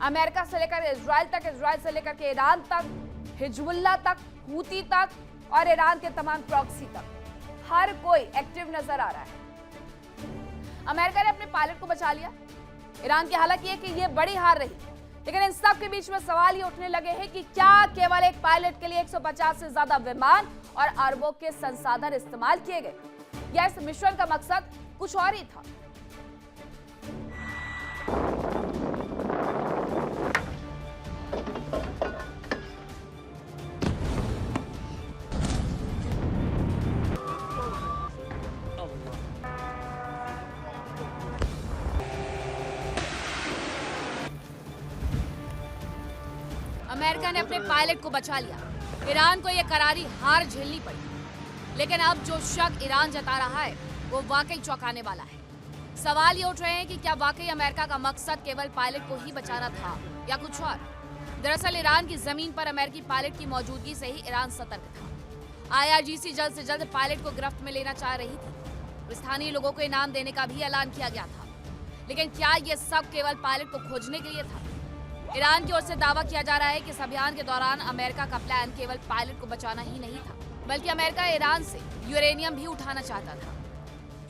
अमेरिका से लेकर इजराइल तक, इजराइल से लेकर के ईरान तक, हिजबुल्लाह तक, हूती तक और ईरान के तमाम प्रॉक्सी तक, हर कोई एक्टिव नजर आ रहा है। अमेरिका ने अपने पायलट को बचा लिया। ईरान की हालत यह कि यह बड़ी हार रही लेकिन इन सब के बीच में सवाल ये उठने लगे हैं कि क्या केवल एक पायलट के लिए 150 से ज्यादा विमान और अरबों के संसाधन इस्तेमाल किए गए, या इस मिशन का मकसद कुछ और ही था? अमेरिका ने अपने पायलट को बचा लिया, ईरान को यह करारी हार झेलनी पड़ी। लेकिन अब जो शक ईरान जता रहा है वो वाकई चौंकाने वाला है। सवाल ये उठ रहे हैं कि क्या वाकई अमेरिका का मकसद केवल पायलट को ही बचाना था या कुछ और? दरअसल ईरान की जमीन पर अमेरिकी पायलट की मौजूदगी से ही ईरान सतर्क था। IRGC जल्द से जल्द पायलट को गिरफ्त में लेना चाह रही थी। स्थानीय लोगों को इनाम देने का भी ऐलान किया गया था। लेकिन क्या ये सब केवल पायलट को खोजने के लिए था? ईरान की ओर से दावा किया जा रहा है कि इस अभियान के दौरान अमेरिका का प्लान केवल पायलट को बचाना ही नहीं था, बल्कि अमेरिका ईरान से यूरेनियम भी उठाना चाहता था।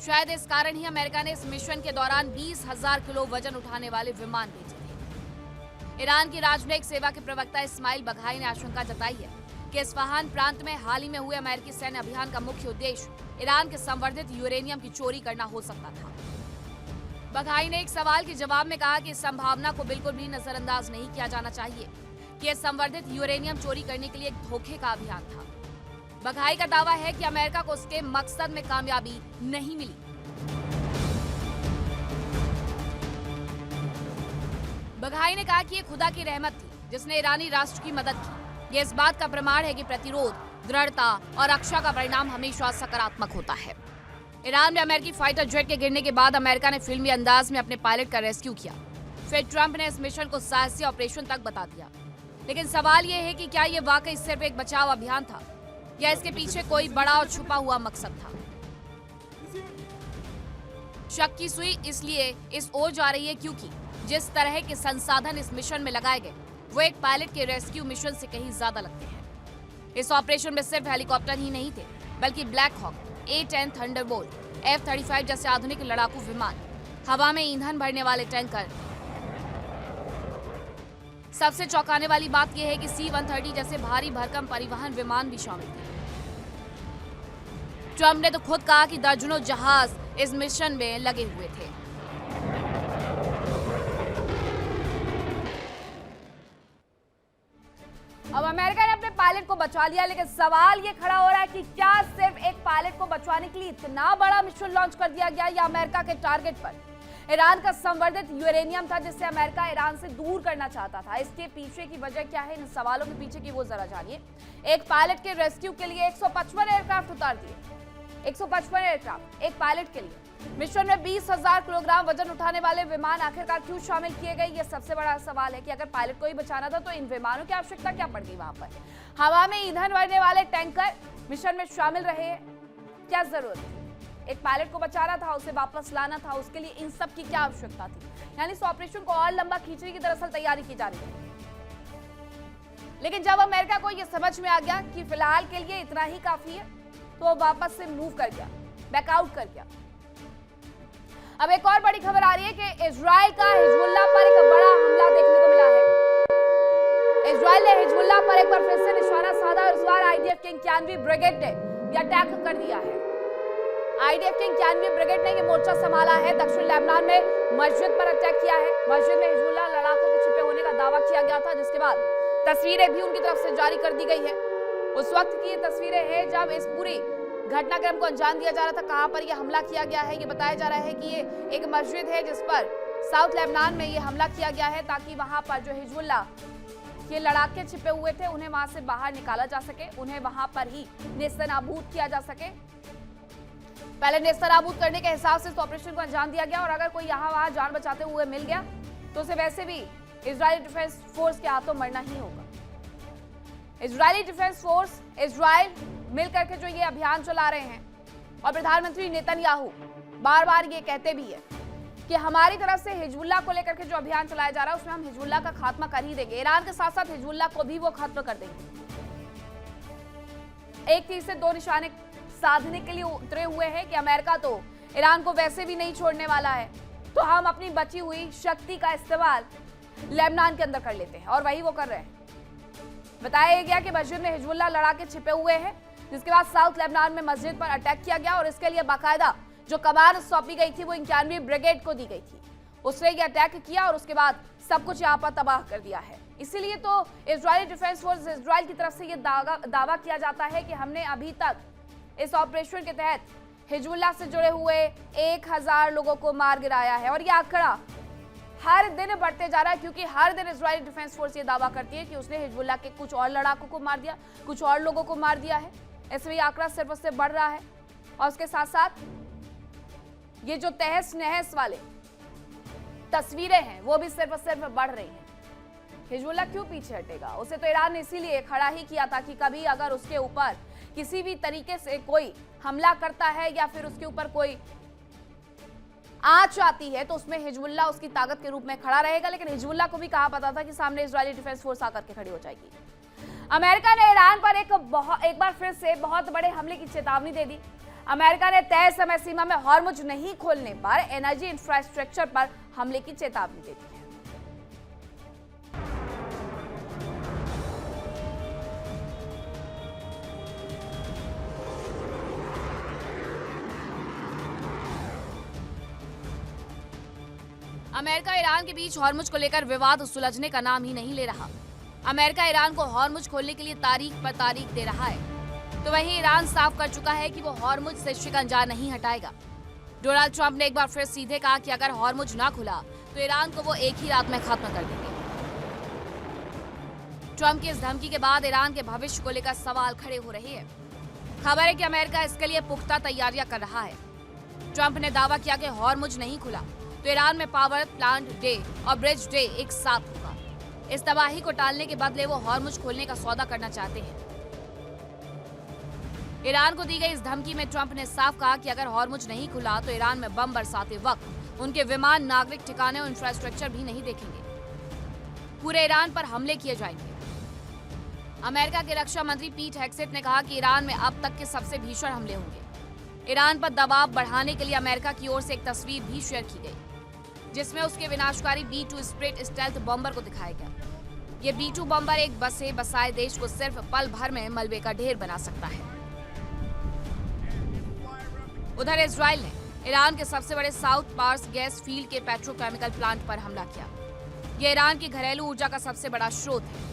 शायद इस कारण ही अमेरिका ने इस मिशन के दौरान 20,000 किलो वजन उठाने वाले विमान भेजे थे। ईरान की राजनयिक सेवा के प्रवक्ता इस्माइल बघाई ने आशंका जताई है कि इस्फहान प्रांत में हाल ही में हुए अमेरिकी सैन्य अभियान का मुख्य उद्देश्य ईरान के संवर्धित यूरेनियम की चोरी करना हो सकता था। बघाई ने एक सवाल के जवाब में कहा कि इस संभावना को बिल्कुल भी नजरअंदाज नहीं किया जाना चाहिए कि यह संवर्धित यूरेनियम चोरी करने के लिए एक धोखे का अभियान था। बघाई का दावा है कि अमेरिका को उसके मकसद में कामयाबी नहीं मिली। बघाई ने कहा कि यह खुदा की रहमत थी जिसने ईरानी राष्ट्र की मदद की। यह इस बात का प्रमाण है कि प्रतिरोध, दृढ़ता और रक्षा का परिणाम हमेशा सकारात्मक होता है। ईरान में अमेरिकी फाइटर जेट के गिरने के बाद अमेरिका ने फिल्मी अंदाज में अपने पायलट का रेस्क्यू किया। फिर ट्रंप ने इस मिशन को साहसी ऑपरेशन तक बता दिया। लेकिन सवाल यह है कि क्या यह वाकई सिर्फ एक बचाव अभियान था या इसके पीछे कोई बड़ा और छुपा हुआ मकसद था? शक की सुई इसलिए इस ओर जा रही है क्योंकि जिस तरह के संसाधन इस मिशन में लगाए गए वो एक पायलट के रेस्क्यू मिशन से कहीं ज्यादा लगते हैं। इस ऑपरेशन में सिर्फ हेलीकॉप्टर ही नहीं थे, बल्कि Black Hawk, A-10 Thunderbolt, F-35 जैसे आधुनिक लड़ाकू विमान, हवा में ईंधन भरने वाले टैंकर। सबसे चौंकाने वाली बात यह है कि C-130 जैसे भारी भरकम परिवहन विमान भी शामिल थे। ट्रंप ने तो खुद कहा कि दर्जनों जहाज इस मिशन में लगे हुए थे। अब अमेरिका ने अपने पायलट को बचा लिया, लेकिन सवाल ये खड़ा हो रहा है कि क्या सिर्फ एक पायलट को बचवाने के लिए इतना बड़ा मिशन लॉन्च कर दिया गया या अमेरिका के टारगेट पर ईरान का संवर्धित यूरेनियम था जिससे अमेरिका ईरान से दूर करना चाहता था? इसके पीछे की वजह क्या है? इन सवालों के पीछे की वो जरा जानिए। एक पायलट के रेस्क्यू के लिए 155 एयरक्राफ्ट उतार दिए। 155 एयरक्राफ्ट एक पायलट के लिए। मिशन में 20,000 किलोग्राम वजन उठाने वाले विमान आखिरकार क्यों शामिल किए गए? ये सबसे बड़ा सवाल है कि अगर पायलट को ही बचाना था तो इन विमानों की आवश्यकता क्या पड़ गई? वहां पर हवा में ईंधन भरने वाले टैंकर मिशन में शामिल रहे हैं, क्या जरूरत थी? एक पायलट को बचाना था, उसे वापस लाना था, उसके लिए इन सब की क्या आवश्यकता थी? यानी इस ऑपरेशन को और लंबा खींचने की दरअसल तैयारी की जा रही है। लेकिन जब अमेरिका को यह समझ में आ गया कि फिलहाल के लिए इतना ही काफी है तो वो वापस से मूव कर गया, बैकआउट कर गया। अब एक और बड़ी खबर आ रही है कि इजराइल का हिजबुल्लाह पर एक बड़ा हमला देखने को मिला है। इजराइल ने हिजबुल्लाह पर एक बार फिर से निशाना साधा और इस बार IDF के 91वीं ब्रिगेड ने यह अटैक कर दिया है। IDF के 91वीं ब्रिगेड ने यह मोर्चा संभाला है। दक्षिण लेबनान में मस्जिद पर अटैक किया है। मस्जिद में हिजबुल्लाह लड़ाकों के छिपे होने का दावा किया गया था, जिसके बाद तस्वीरें भी उनकी तरफ से जारी कर दी गई है। उस वक्त की ये तस्वीरें हैं जब इस पूरी घटनाक्रम को अंजाम दिया जा रहा था। कहां पर यह हमला किया गया है? ये बताया जा रहा है कि ये एक मस्जिद है जिस पर साउथ लेबनान में ये हमला किया गया है ताकि वहां पर जो हिजबुल्लाह के लड़ाके छिपे हुए थे उन्हें वहां से बाहर निकाला जा सके, उन्हें वहां पर ही नेस्तनाबूद किया जा सके। पहले नेस्तनाबूद करने के हिसाब से इस ऑपरेशन को अंजाम दिया गया और अगर कोई यहाँ वहां जान बचाते हुए मिल गया तो उसे वैसे भी इजरायली डिफेंस फोर्स के हाथों मरना ही होगा। इजरायली डिफेंस फोर्स, इजराइल मिलकर के जो ये अभियान चला रहे हैं और प्रधानमंत्री नेतन्याहू बार बार ये कहते भी है कि हमारी तरफ से हिजबुल्लाह को लेकर के जो अभियान चलाया जा रहा है उसमें हम हिजबुल्लाह का खात्मा कर ही देंगे। ईरान के साथ साथ हिजबुल्लाह को भी वो खत्म कर देंगे। एक तीर से दो निशाने साधने के लिए उतरे हुए हैं कि अमेरिका तो ईरान को वैसे भी नहीं छोड़ने वाला है, तो हम अपनी बची हुई शक्ति का इस्तेमाल लेबनान के अंदर कर लेते हैं, और वही वो कर रहे हैं। बताया गया कि बशीर ने हिजबुल्लाह लड़ाके छिपे हुए हैं, जिसके बाद साउथ लेबनान में मस्जिद पर अटैक किया गया और इसके लिए बाकायदा जो कमान सौंपी गई थी वो 91वीं ब्रिगेड को दी गई थी। उसने ये अटैक किया और उसके बाद सब कुछ यहाँ पर तबाह कर दिया है। इसीलिए तो इजरायली डिफेंस फोर्स इजराइल की तरफ से ये दावा किया जाता है कि हमने अभी तक इस ऑपरेशन के तहत हिजबुल्लाह से जुड़े हुए 1000 लोगों को मार गिराया है। और ये आंकड़ा हर दिन बढ़ते जा रहा है, क्योंकि हर दिन इजरायली डिफेंस फोर्स ये दावा करती है कि उसने हिजबुल्लाह के कुछ और लड़ाकों को मार दिया, कुछ और लोगों को मार दिया है। इसमें ये आंकड़ा सिर्फ उससे बढ़ रहा है। और उसके साथ साथ ये जो तहस नहस वाले तस्वीरें हैं वो भी सिर्फ और सिर्फ बढ़ रही हैं। हिजबुल्लाह क्यों पीछे हटेगा? उसे तो ईरान ने इसीलिए खड़ा ही किया था कि कभी अगर उसके ऊपर किसी भी तरीके से कोई हमला करता है या फिर उसके ऊपर कोई आंच आती है तो उसमें हिजबुल्लाह उसकी ताकत के रूप में खड़ा रहेगा। लेकिन हिजबुल्लाह को भी कहा पता था कि सामने इजरायली डिफेंस फोर्स आकर के खड़ी हो जाएगी। अमेरिका ने ईरान पर एक बार फिर से बहुत बड़े हमले की चेतावनी दे दी। अमेरिका ने तय समय सीमा में हॉर्मुज नहीं खोलने पर एनर्जी इंफ्रास्ट्रक्चर पर हमले की चेतावनी दे दी है। अमेरिका ईरान के बीच हॉर्मुज को लेकर विवाद सुलझने का नाम ही नहीं ले रहा। अमेरिका ईरान को हॉर्मुज खोलने के लिए तारीख पर तारीख दे रहा है, तो वहीं ईरान साफ कर चुका है कि वो हॉर्मुज से शिकंजा नहीं हटाएगा। डोनाल्ड ट्रंप ने एक बार फिर सीधे कहा कि अगर हॉर्मुज ना खुला तो ईरान को वो एक ही रात में खत्म कर देंगे। ट्रंप की इस धमकी के बाद ईरान के भविष्य को लेकर सवाल खड़े हो रहे हैं। खबर है कि अमेरिका इसके लिए पुख्ता तैयारियां कर रहा है। ट्रंप ने दावा किया कि हॉर्मुज नहीं खुला तो ईरान में पावर प्लांट डे और ब्रिज डे एक साथ होगा। इस तबाही को टालने के बदले वो हॉर्मुज खोलने का सौदा करना चाहते हैं। ईरान को दी गई इस धमकी में ट्रंप ने साफ कहा कि अगर हॉर्मुज नहीं खुला तो ईरान में बम बरसाते वक्त उनके विमान, नागरिक ठिकाने और इंफ्रास्ट्रक्चर भी नहीं देखेंगे। पूरे ईरान पर हमले किए जाएंगे। अमेरिका के रक्षा मंत्री पीट हेग्सेट ने कहा कि ईरान में अब तक के सबसे भीषण हमले होंगे। ईरान पर दबाव बढ़ाने के लिए अमेरिका की ओर से एक तस्वीर भी शेयर की गई, जिसमें उसके विनाशकारी B-2 स्प्लिट स्टेल्थ बॉम्बर को दिखाया गया। ये B-2 बॉम्बर एक बसाए देश को सिर्फ पल भर में मलबे का ढेर बना सकता है। उधर इजराइल ने ईरान के सबसे बड़े साउथ पार्स गैस फील्ड के पेट्रोकेमिकल प्लांट पर हमला किया। यह ईरान की घरेलू ऊर्जा का सबसे बड़ा स्रोत है।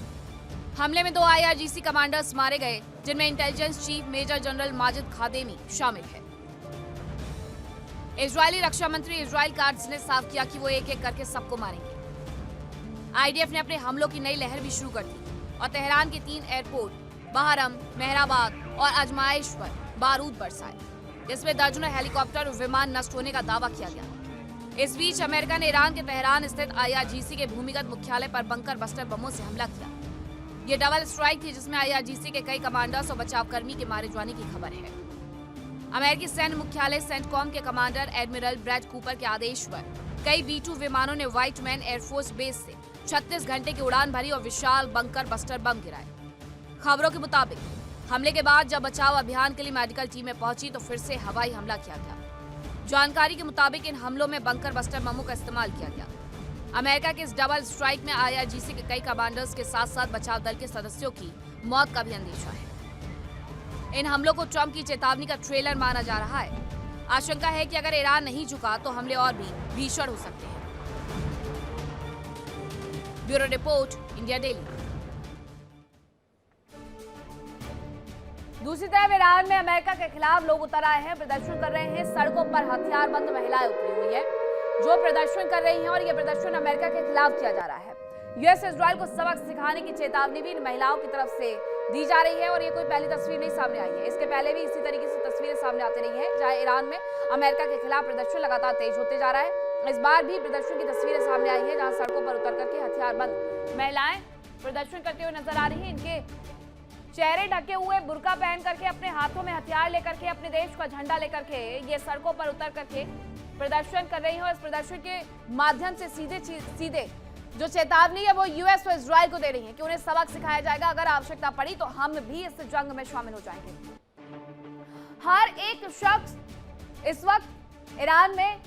हमले में 2 IRGC कमांडर्स मारे गए, जिनमें intelligence chief major general Majid Khademi शामिल है। इजरायली रक्षा मंत्री इजराइल काट्ज ने साफ किया कि वो एक एक करके सबको मारेंगे। IDF ने अपने हमलों की नई लहर भी शुरू कर दी और तेहरान के 3 एयरपोर्ट बहरम, मेहराबाद और अजमाइश पर बारूद बरसाए, जिसमें दर्जनों हेलीकॉप्टर और विमान नष्ट होने का दावा किया गया। इस बीच अमेरिका ने ईरान के तेहरान स्थित IRGC के भूमिगत मुख्यालय पर बंकर बस्टर बमों से हमला किया। ये डबल स्ट्राइक थी, जिसमें IRGC के कई कमांडर्स और बचावकर्मी के मारे जाने की खबर है। अमेरिकी सैन्य मुख्यालय सेंटकॉम के कमांडर एडमिरल ब्रैड कूपर के आदेश पर कई B-2 विमानों ने व्हाइट मैन एयरफोर्स बेस से 36 घंटे की उड़ान भरी और विशाल बंकर बस्टर बम गिराए। खबरों के मुताबिक हमले के बाद जब बचाव अभियान के लिए मेडिकल टीमें पहुंची तो फिर से हवाई हमला किया गया। जानकारी के मुताबिक इन हमलों में बंकर बस्टर बमों का इस्तेमाल किया गया। अमेरिका के इस डबल स्ट्राइक में IRGC के कई कमांडर्स के साथ साथ बचाव दल के सदस्यों की मौत का भी अंदेशा है। इन हमलों को ट्रंप की चेतावनी का ट्रेलर माना जा रहा है। आशंका है कि अगर ईरान नहीं झुका तो हमले और भी भीषण हो सकते हैं। Bureau report, India daily. दूसरी तरफ ईरान में अमेरिका के खिलाफ लोग उतर आए हैं, प्रदर्शन कर रहे हैं। सड़कों पर हथियारबंद महिलाएं उतरी हुई है जो प्रदर्शन कर रही हैं और यह प्रदर्शन अमेरिका के खिलाफ किया जा रहा है। यूएस इजराइल को सबक सिखाने की चेतावनी भी इन महिलाओं की तरफ से दी जा रही है और ये कोई पहली तस्वीर नहीं सामने आई है। इसके पहले भी इसी तरीके से तस्वीरें सामने आती रही हैं, जहां ईरान में अमेरिका के खिलाफ प्रदर्शन लगातार तेज होते जा रहा है। इस बार भी प्रदर्शन की तस्वीरें सामने आई हैं, जहां सड़कों पर उतर करके हथियारबंद महिलाएं प्रदर्शन करते हुए नजर आ रही हैं। इनके चेहरे ढके हुए, बुर्का पहन करके, अपने हाथों में हथियार लेकर के, अपने देश का झंडा लेकर के ये सड़कों पर उतर करके प्रदर्शन कर रही हैं। और इस प्रदर्शन के माध्यम से सीधे जो चेतावनी है वो यूएस और इजराइल को दे रही है कि उन्हें सबक सिखाया जाएगा। अगर आवश्यकता पड़ी तो हम भी इस जंग में शामिल हो जाएंगे। हर एक शख्स इस वक्त ईरान में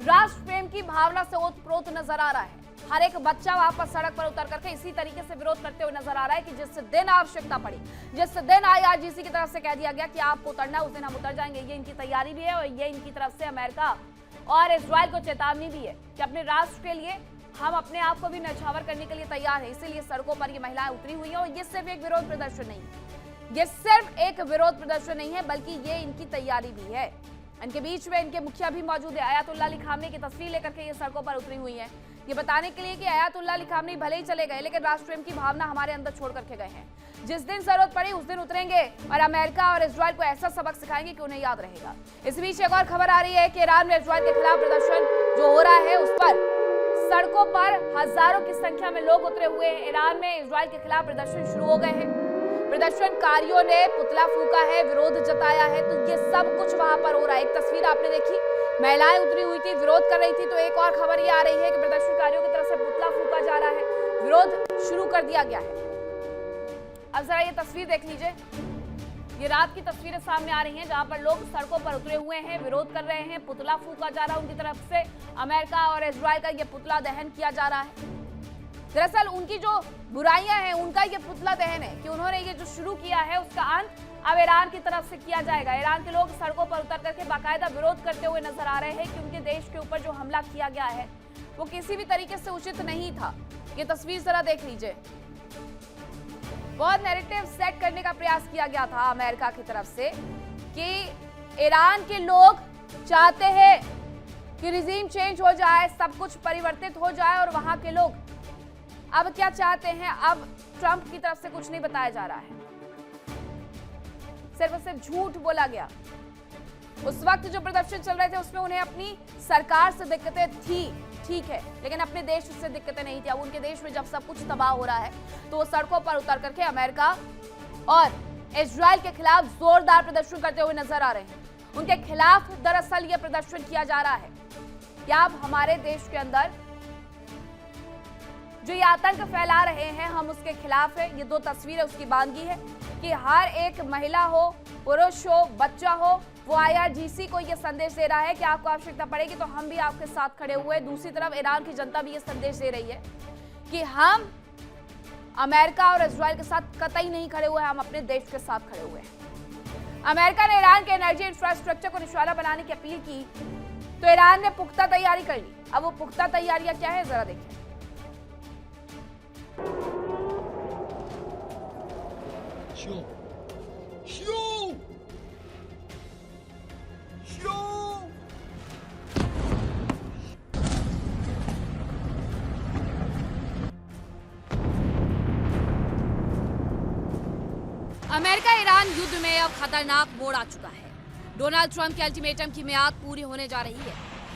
राष्ट्र प्रेम की भावना से ओतप्रोत नजर आ रहा है। हर एक बच्चा वहां पर सड़क पर उतर करके इसी तरीके से विरोध करते हुए नजर आ रहा है कि जिस दिन आवश्यकता पड़ी, जिस दिन IRGC की तरफ से कह दिया गया कि आपको उतरना है, उस दिन हम उतर जाएंगे। ये इनकी तैयारी भी है और ये इनकी तरफ से अमेरिका और इजराइल को चेतावनी भी है कि अपने राष्ट्र के लिए हम अपने आप को भी न्यौछावर करने के लिए तैयार है। इसीलिए सड़कों पर ये महिलाएं उतरी हुई हैं और ये सिर्फ एक विरोध प्रदर्शन नहीं है, ये सिर्फ एक विरोध प्रदर्शन नहीं है, बल्कि ये इनकी तैयारी भी है। इनके बीच में इनके मुखिया भी मौजूद है। अयातुल्लाह अली खामनी की तस्वीर लेकर के ये सड़कों पर उतरी हुई हैं, ये बताने के लिए कि अयातुल्लाह अली खामनी भले ही चले गए, लेकिन राष्ट्र प्रेम की भावना हमारे अंदर छोड़ करके गए हैं। जिस दिन जरूरत पड़ी उस दिन उतरेंगे और अमेरिका और इजराइल को ऐसा सबक सिखाएंगे कि उन्हें याद रहेगा। इस बीच एक और खबर आ रही है कि ईरान में इजराइल के खिलाफ प्रदर्शन जो हो रहा है, उस पर सड़कों पर हजारों की संख्या में लोग उतरे हुए हैं। ईरान में इजराइल के खिलाफ प्रदर्शन शुरू हो गए हैं। प्रदर्शनकारियों ने पुतला फूंका है, विरोध जताया है, तो ये सब कुछ वहां पर हो रहा है। एक तस्वीर आपने देखी, महिलाएं उतरी हुई थी, विरोध कर रही थी, तो एक और खबर ये आ रही है कि प्रदर्शनकारियों की तरफ से पुतला फूंका जा रहा है, विरोध शुरू कर दिया गया है। अब जरा ये तस्वीर देख लीजिए, ये रात की तस्वीरें सामने आ रही हैं जहां पर लोग सड़कों पर उतरे हुए हैं, विरोध कर रहे हैं, पुतला फूंका जा रहा है उनकी तरफ से। अमेरिका और इजराइल का ये पुतला दहन किया जा रहा है। दरअसल उनकी जो बुराइयां हैं उनका ये पुतला दहन है कि उन्होंने ये जो शुरू किया है उसका अंत अब ईरान की तरफ से किया जाएगा। ईरान के लोग सड़कों पर उतर करके बाकायदा विरोध करते हुए नजर आ रहे हैं कि उनके देश के ऊपर जो हमला किया गया है वो किसी भी तरीके से उचित नहीं था। ये तस्वीर जरा देख लीजिए, बहुत नैरेटिव सेट करने का प्रयास किया गया था अमेरिका की तरफ से कि ईरान के लोग चाहते हैं कि रिजीम चेंज हो जाए, सब कुछ परिवर्तित हो जाए, और वहां के लोग अब क्या चाहते हैं, अब ट्रंप की तरफ से कुछ नहीं बताया जा रहा है, सिर्फ और सिर्फ झूठ बोला गया। उस वक्त जो प्रदर्शन चल रहे थे उसमें उन्हें अपनी सरकार से दिक्कतें थी, ठीक है, लेकिन अपने देश से दिक्कतें नहीं थी। अब उनके देश में जब सब कुछ तबाह हो रहा है तो वो सड़कों पर उतर करके अमेरिका और इजराइल के खिलाफ जोरदार प्रदर्शन करते हुए नजर आ रहे हैं। उनके खिलाफ दरअसल ये प्रदर्शन किया जा रहा है कि आप हमारे देश के अंदर जो ये आतंक फैला रहे हैं हम उसके खिलाफ है। ये दो तस्वीरें उसकी बानगी है कि हर एक महिला हो, पुरुष हो, बच्चा हो, वो IRGC को ये संदेश दे रहा है कि आपको आवश्यकता पड़ेगी तो हम भी आपके साथ खड़े हुए हैं। दूसरी तरफ ईरान की जनता भी ये संदेश दे रही है कि हम अमेरिका और इजराइल के साथ कतई नहीं खड़े हुए, हम अपने देश के साथ खड़े हुए हैं। अमेरिका ने ईरान के एनर्जी इंफ्रास्ट्रक्चर को निशाना बनाने की अपील की तो ईरान ने पुख्ता तैयारी कर ली। अब वो पुख्ता तैयारियां क्या है जरा देखिए। अमेरिका ईरान युद्ध में अब खतरनाक मोड़ आ चुका है। डोनाल्ड ट्रंप के अल्टीमेटम की मियाद पूरी होने जा रही है,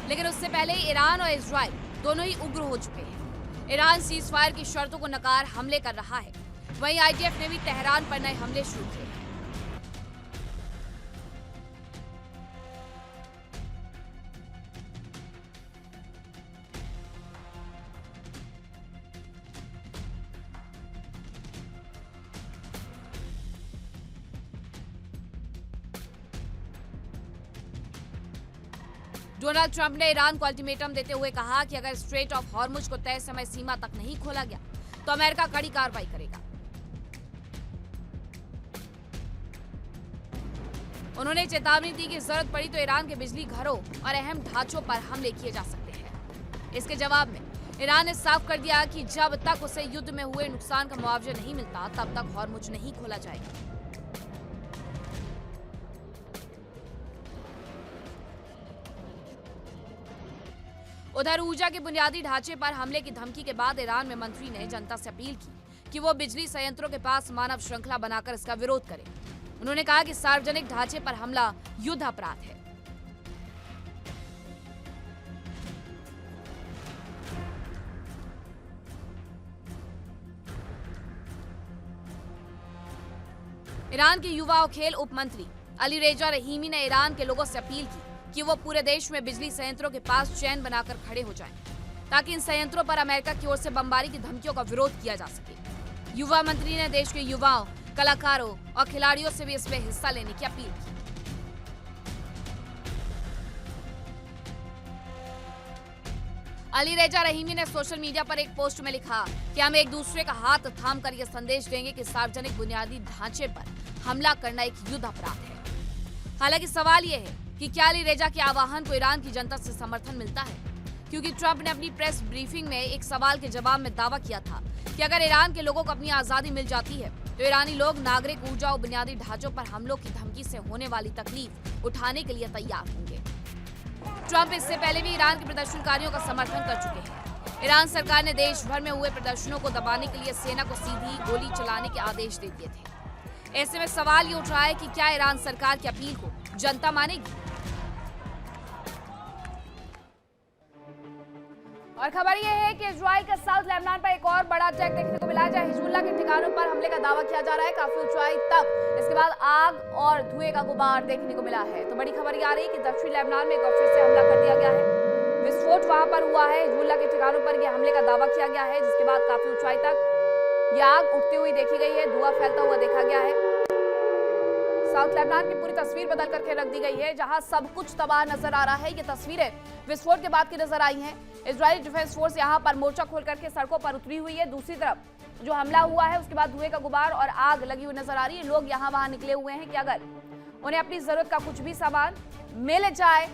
लेकिन उससे पहले ईरान और इजराइल दोनों ही उग्र हो चुके हैं। ईरान सीज फायर की शर्तों को नकार हमले कर रहा है, वहीं IDF ने भी तेहरान पर नए हमले शुरू किए। डोनाल्ड ट्रंप ने ईरान को अल्टीमेटम देते हुए कहा कि अगर स्ट्रेट ऑफ हॉर्मुज को तय समय सीमा तक नहीं खोला गया तो अमेरिका कड़ी कार्रवाई करेगा। उन्होंने चेतावनी दी कि जरूरत पड़ी तो ईरान के बिजली घरों और अहम ढांचों पर हमले किए जा सकते हैं। इसके जवाब में ईरान ने साफ कर दिया कि जब तक उसे युद्ध में हुए नुकसान का मुआवजा नहीं मिलता तब तक हॉर्मुज नहीं खोला जाएगा। उधर ऊर्जा के बुनियादी ढांचे पर हमले की धमकी के बाद ईरान में मंत्री ने जनता से अपील की कि वो बिजली संयंत्रों के पास मानव श्रृंखला बनाकर इसका विरोध करें। उन्होंने कहा कि सार्वजनिक ढांचे पर हमला युद्ध अपराध है। ईरान के युवा और खेल उप मंत्री अली रेजा रहीमी ने ईरान के लोगों से अपील की कि वो पूरे देश में बिजली संयंत्रों के पास चैन बनाकर खड़े हो जाएं, ताकि इन संयंत्रों पर अमेरिका की ओर से बमबारी की धमकियों का विरोध किया जा सके। युवा मंत्री ने देश के युवाओं, कलाकारों और खिलाड़ियों से भी इसमें हिस्सा लेने की अपील की। अली रेजा रहीमी ने सोशल मीडिया पर एक पोस्ट में लिखा कि हम एक दूसरे का हाथ थाम कर यह संदेश देंगे कि सार्वजनिक बुनियादी ढांचे पर हमला करना एक युद्ध अपराध है। हालांकि सवाल यह है कि क्या अली रेजा के आह्वान को ईरान की जनता से समर्थन मिलता है, क्योंकि ट्रंप ने अपनी प्रेस ब्रीफिंग में एक सवाल के जवाब में दावा किया था कि अगर ईरान के लोगों को अपनी आजादी मिल जाती है तो ईरानी लोग नागरिक ऊर्जा और बुनियादी ढांचों पर हमलों की धमकी से होने वाली तकलीफ उठाने के लिए तैयार होंगे। ट्रंप इससे पहले भी ईरान के प्रदर्शनकारियों का समर्थन कर चुके हैं। ईरान सरकार ने देश भर में हुए प्रदर्शनों को दबाने के लिए सेना को सीधी गोली चलाने के आदेश दे दिए थे। ऐसे में सवाल ये उठ रहा है कि क्या ईरान सरकार की अपील को जनता मानेगी। और खबर यह है कि इजराइल का साउथ लेबनान पर एक और बड़ा अटैक देखने को मिला, जहां हिजबुल्लाह के ठिकानों पर हमले का दावा किया जा रहा है काफी ऊंचाई तक। इसके बाद आग और धुएं का गुबार देखने को मिला है। तो बड़ी खबर ये आ रही है कि दक्षिण लेबनान में एक बार फिर से हमला कर दिया गया है। विस्फोट वहां पर हुआ है। हिजबुल्लाह के ठिकानों पर यह हमले का दावा किया गया है, जिसके बाद काफी ऊंचाई तक यह आग उठती हुई देखी गई है, धुआं फैलता हुआ देखा गया है। साउथ लेबनान की पूरी तस्वीर बदल करके रख दी गई है, जहां सब कुछ तबाह नजर आ रहा है। ये तस्वीरें विस्फोट के बाद की नजर आई हैं। इजरायली डिफेंस फोर्स यहां पर मोर्चा खोल करके सड़कों पर उतरी हुई है। दूसरी तरफ जो हमला हुआ है उसके बाद धुएं का गुबार और आग लगी हुई नजर आ रही है। लोग यहां वहां निकले हुए हैं कि अगर उन्हें अपनी जरूरत का कुछ भी सामान मिल जाए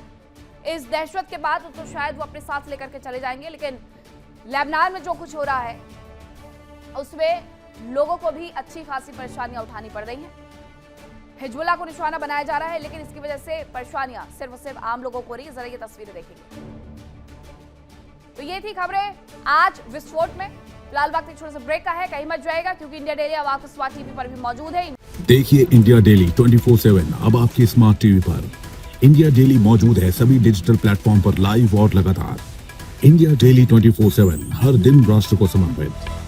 इस दहशत के बाद तो शायद वो अपने साथ लेकर के चले जाएंगे। लेकिन लेबनान में जो कुछ हो रहा है उसमें लोगों को भी अच्छी खासी परेशानियां उठानी पड़ रही हैं। हिजबुल्लाह को निशाना बनाया जा रहा है, लेकिन इसकी वजह से परेशानियां सिर्फ आम लोगों को हो रही है। जरा ये तस्वीरें देखेंगे। तो ये थी खबरें आज विस्फोट में। फिलहाल वक्त एक छोटे से ब्रेक का है, कहीं मत जाएगा क्योंकि इंडिया डेली अब आपको स्मार्ट टीवी पर भी मौजूद है। देखिए इंडिया डेली 24/7 अब आपकी स्मार्ट टीवी पर। इंडिया डेली मौजूद है सभी डिजिटल प्लेटफॉर्म पर लाइव और लगातार। इंडिया डेली 24/7 हर दिन राष्ट्र को समर्पित।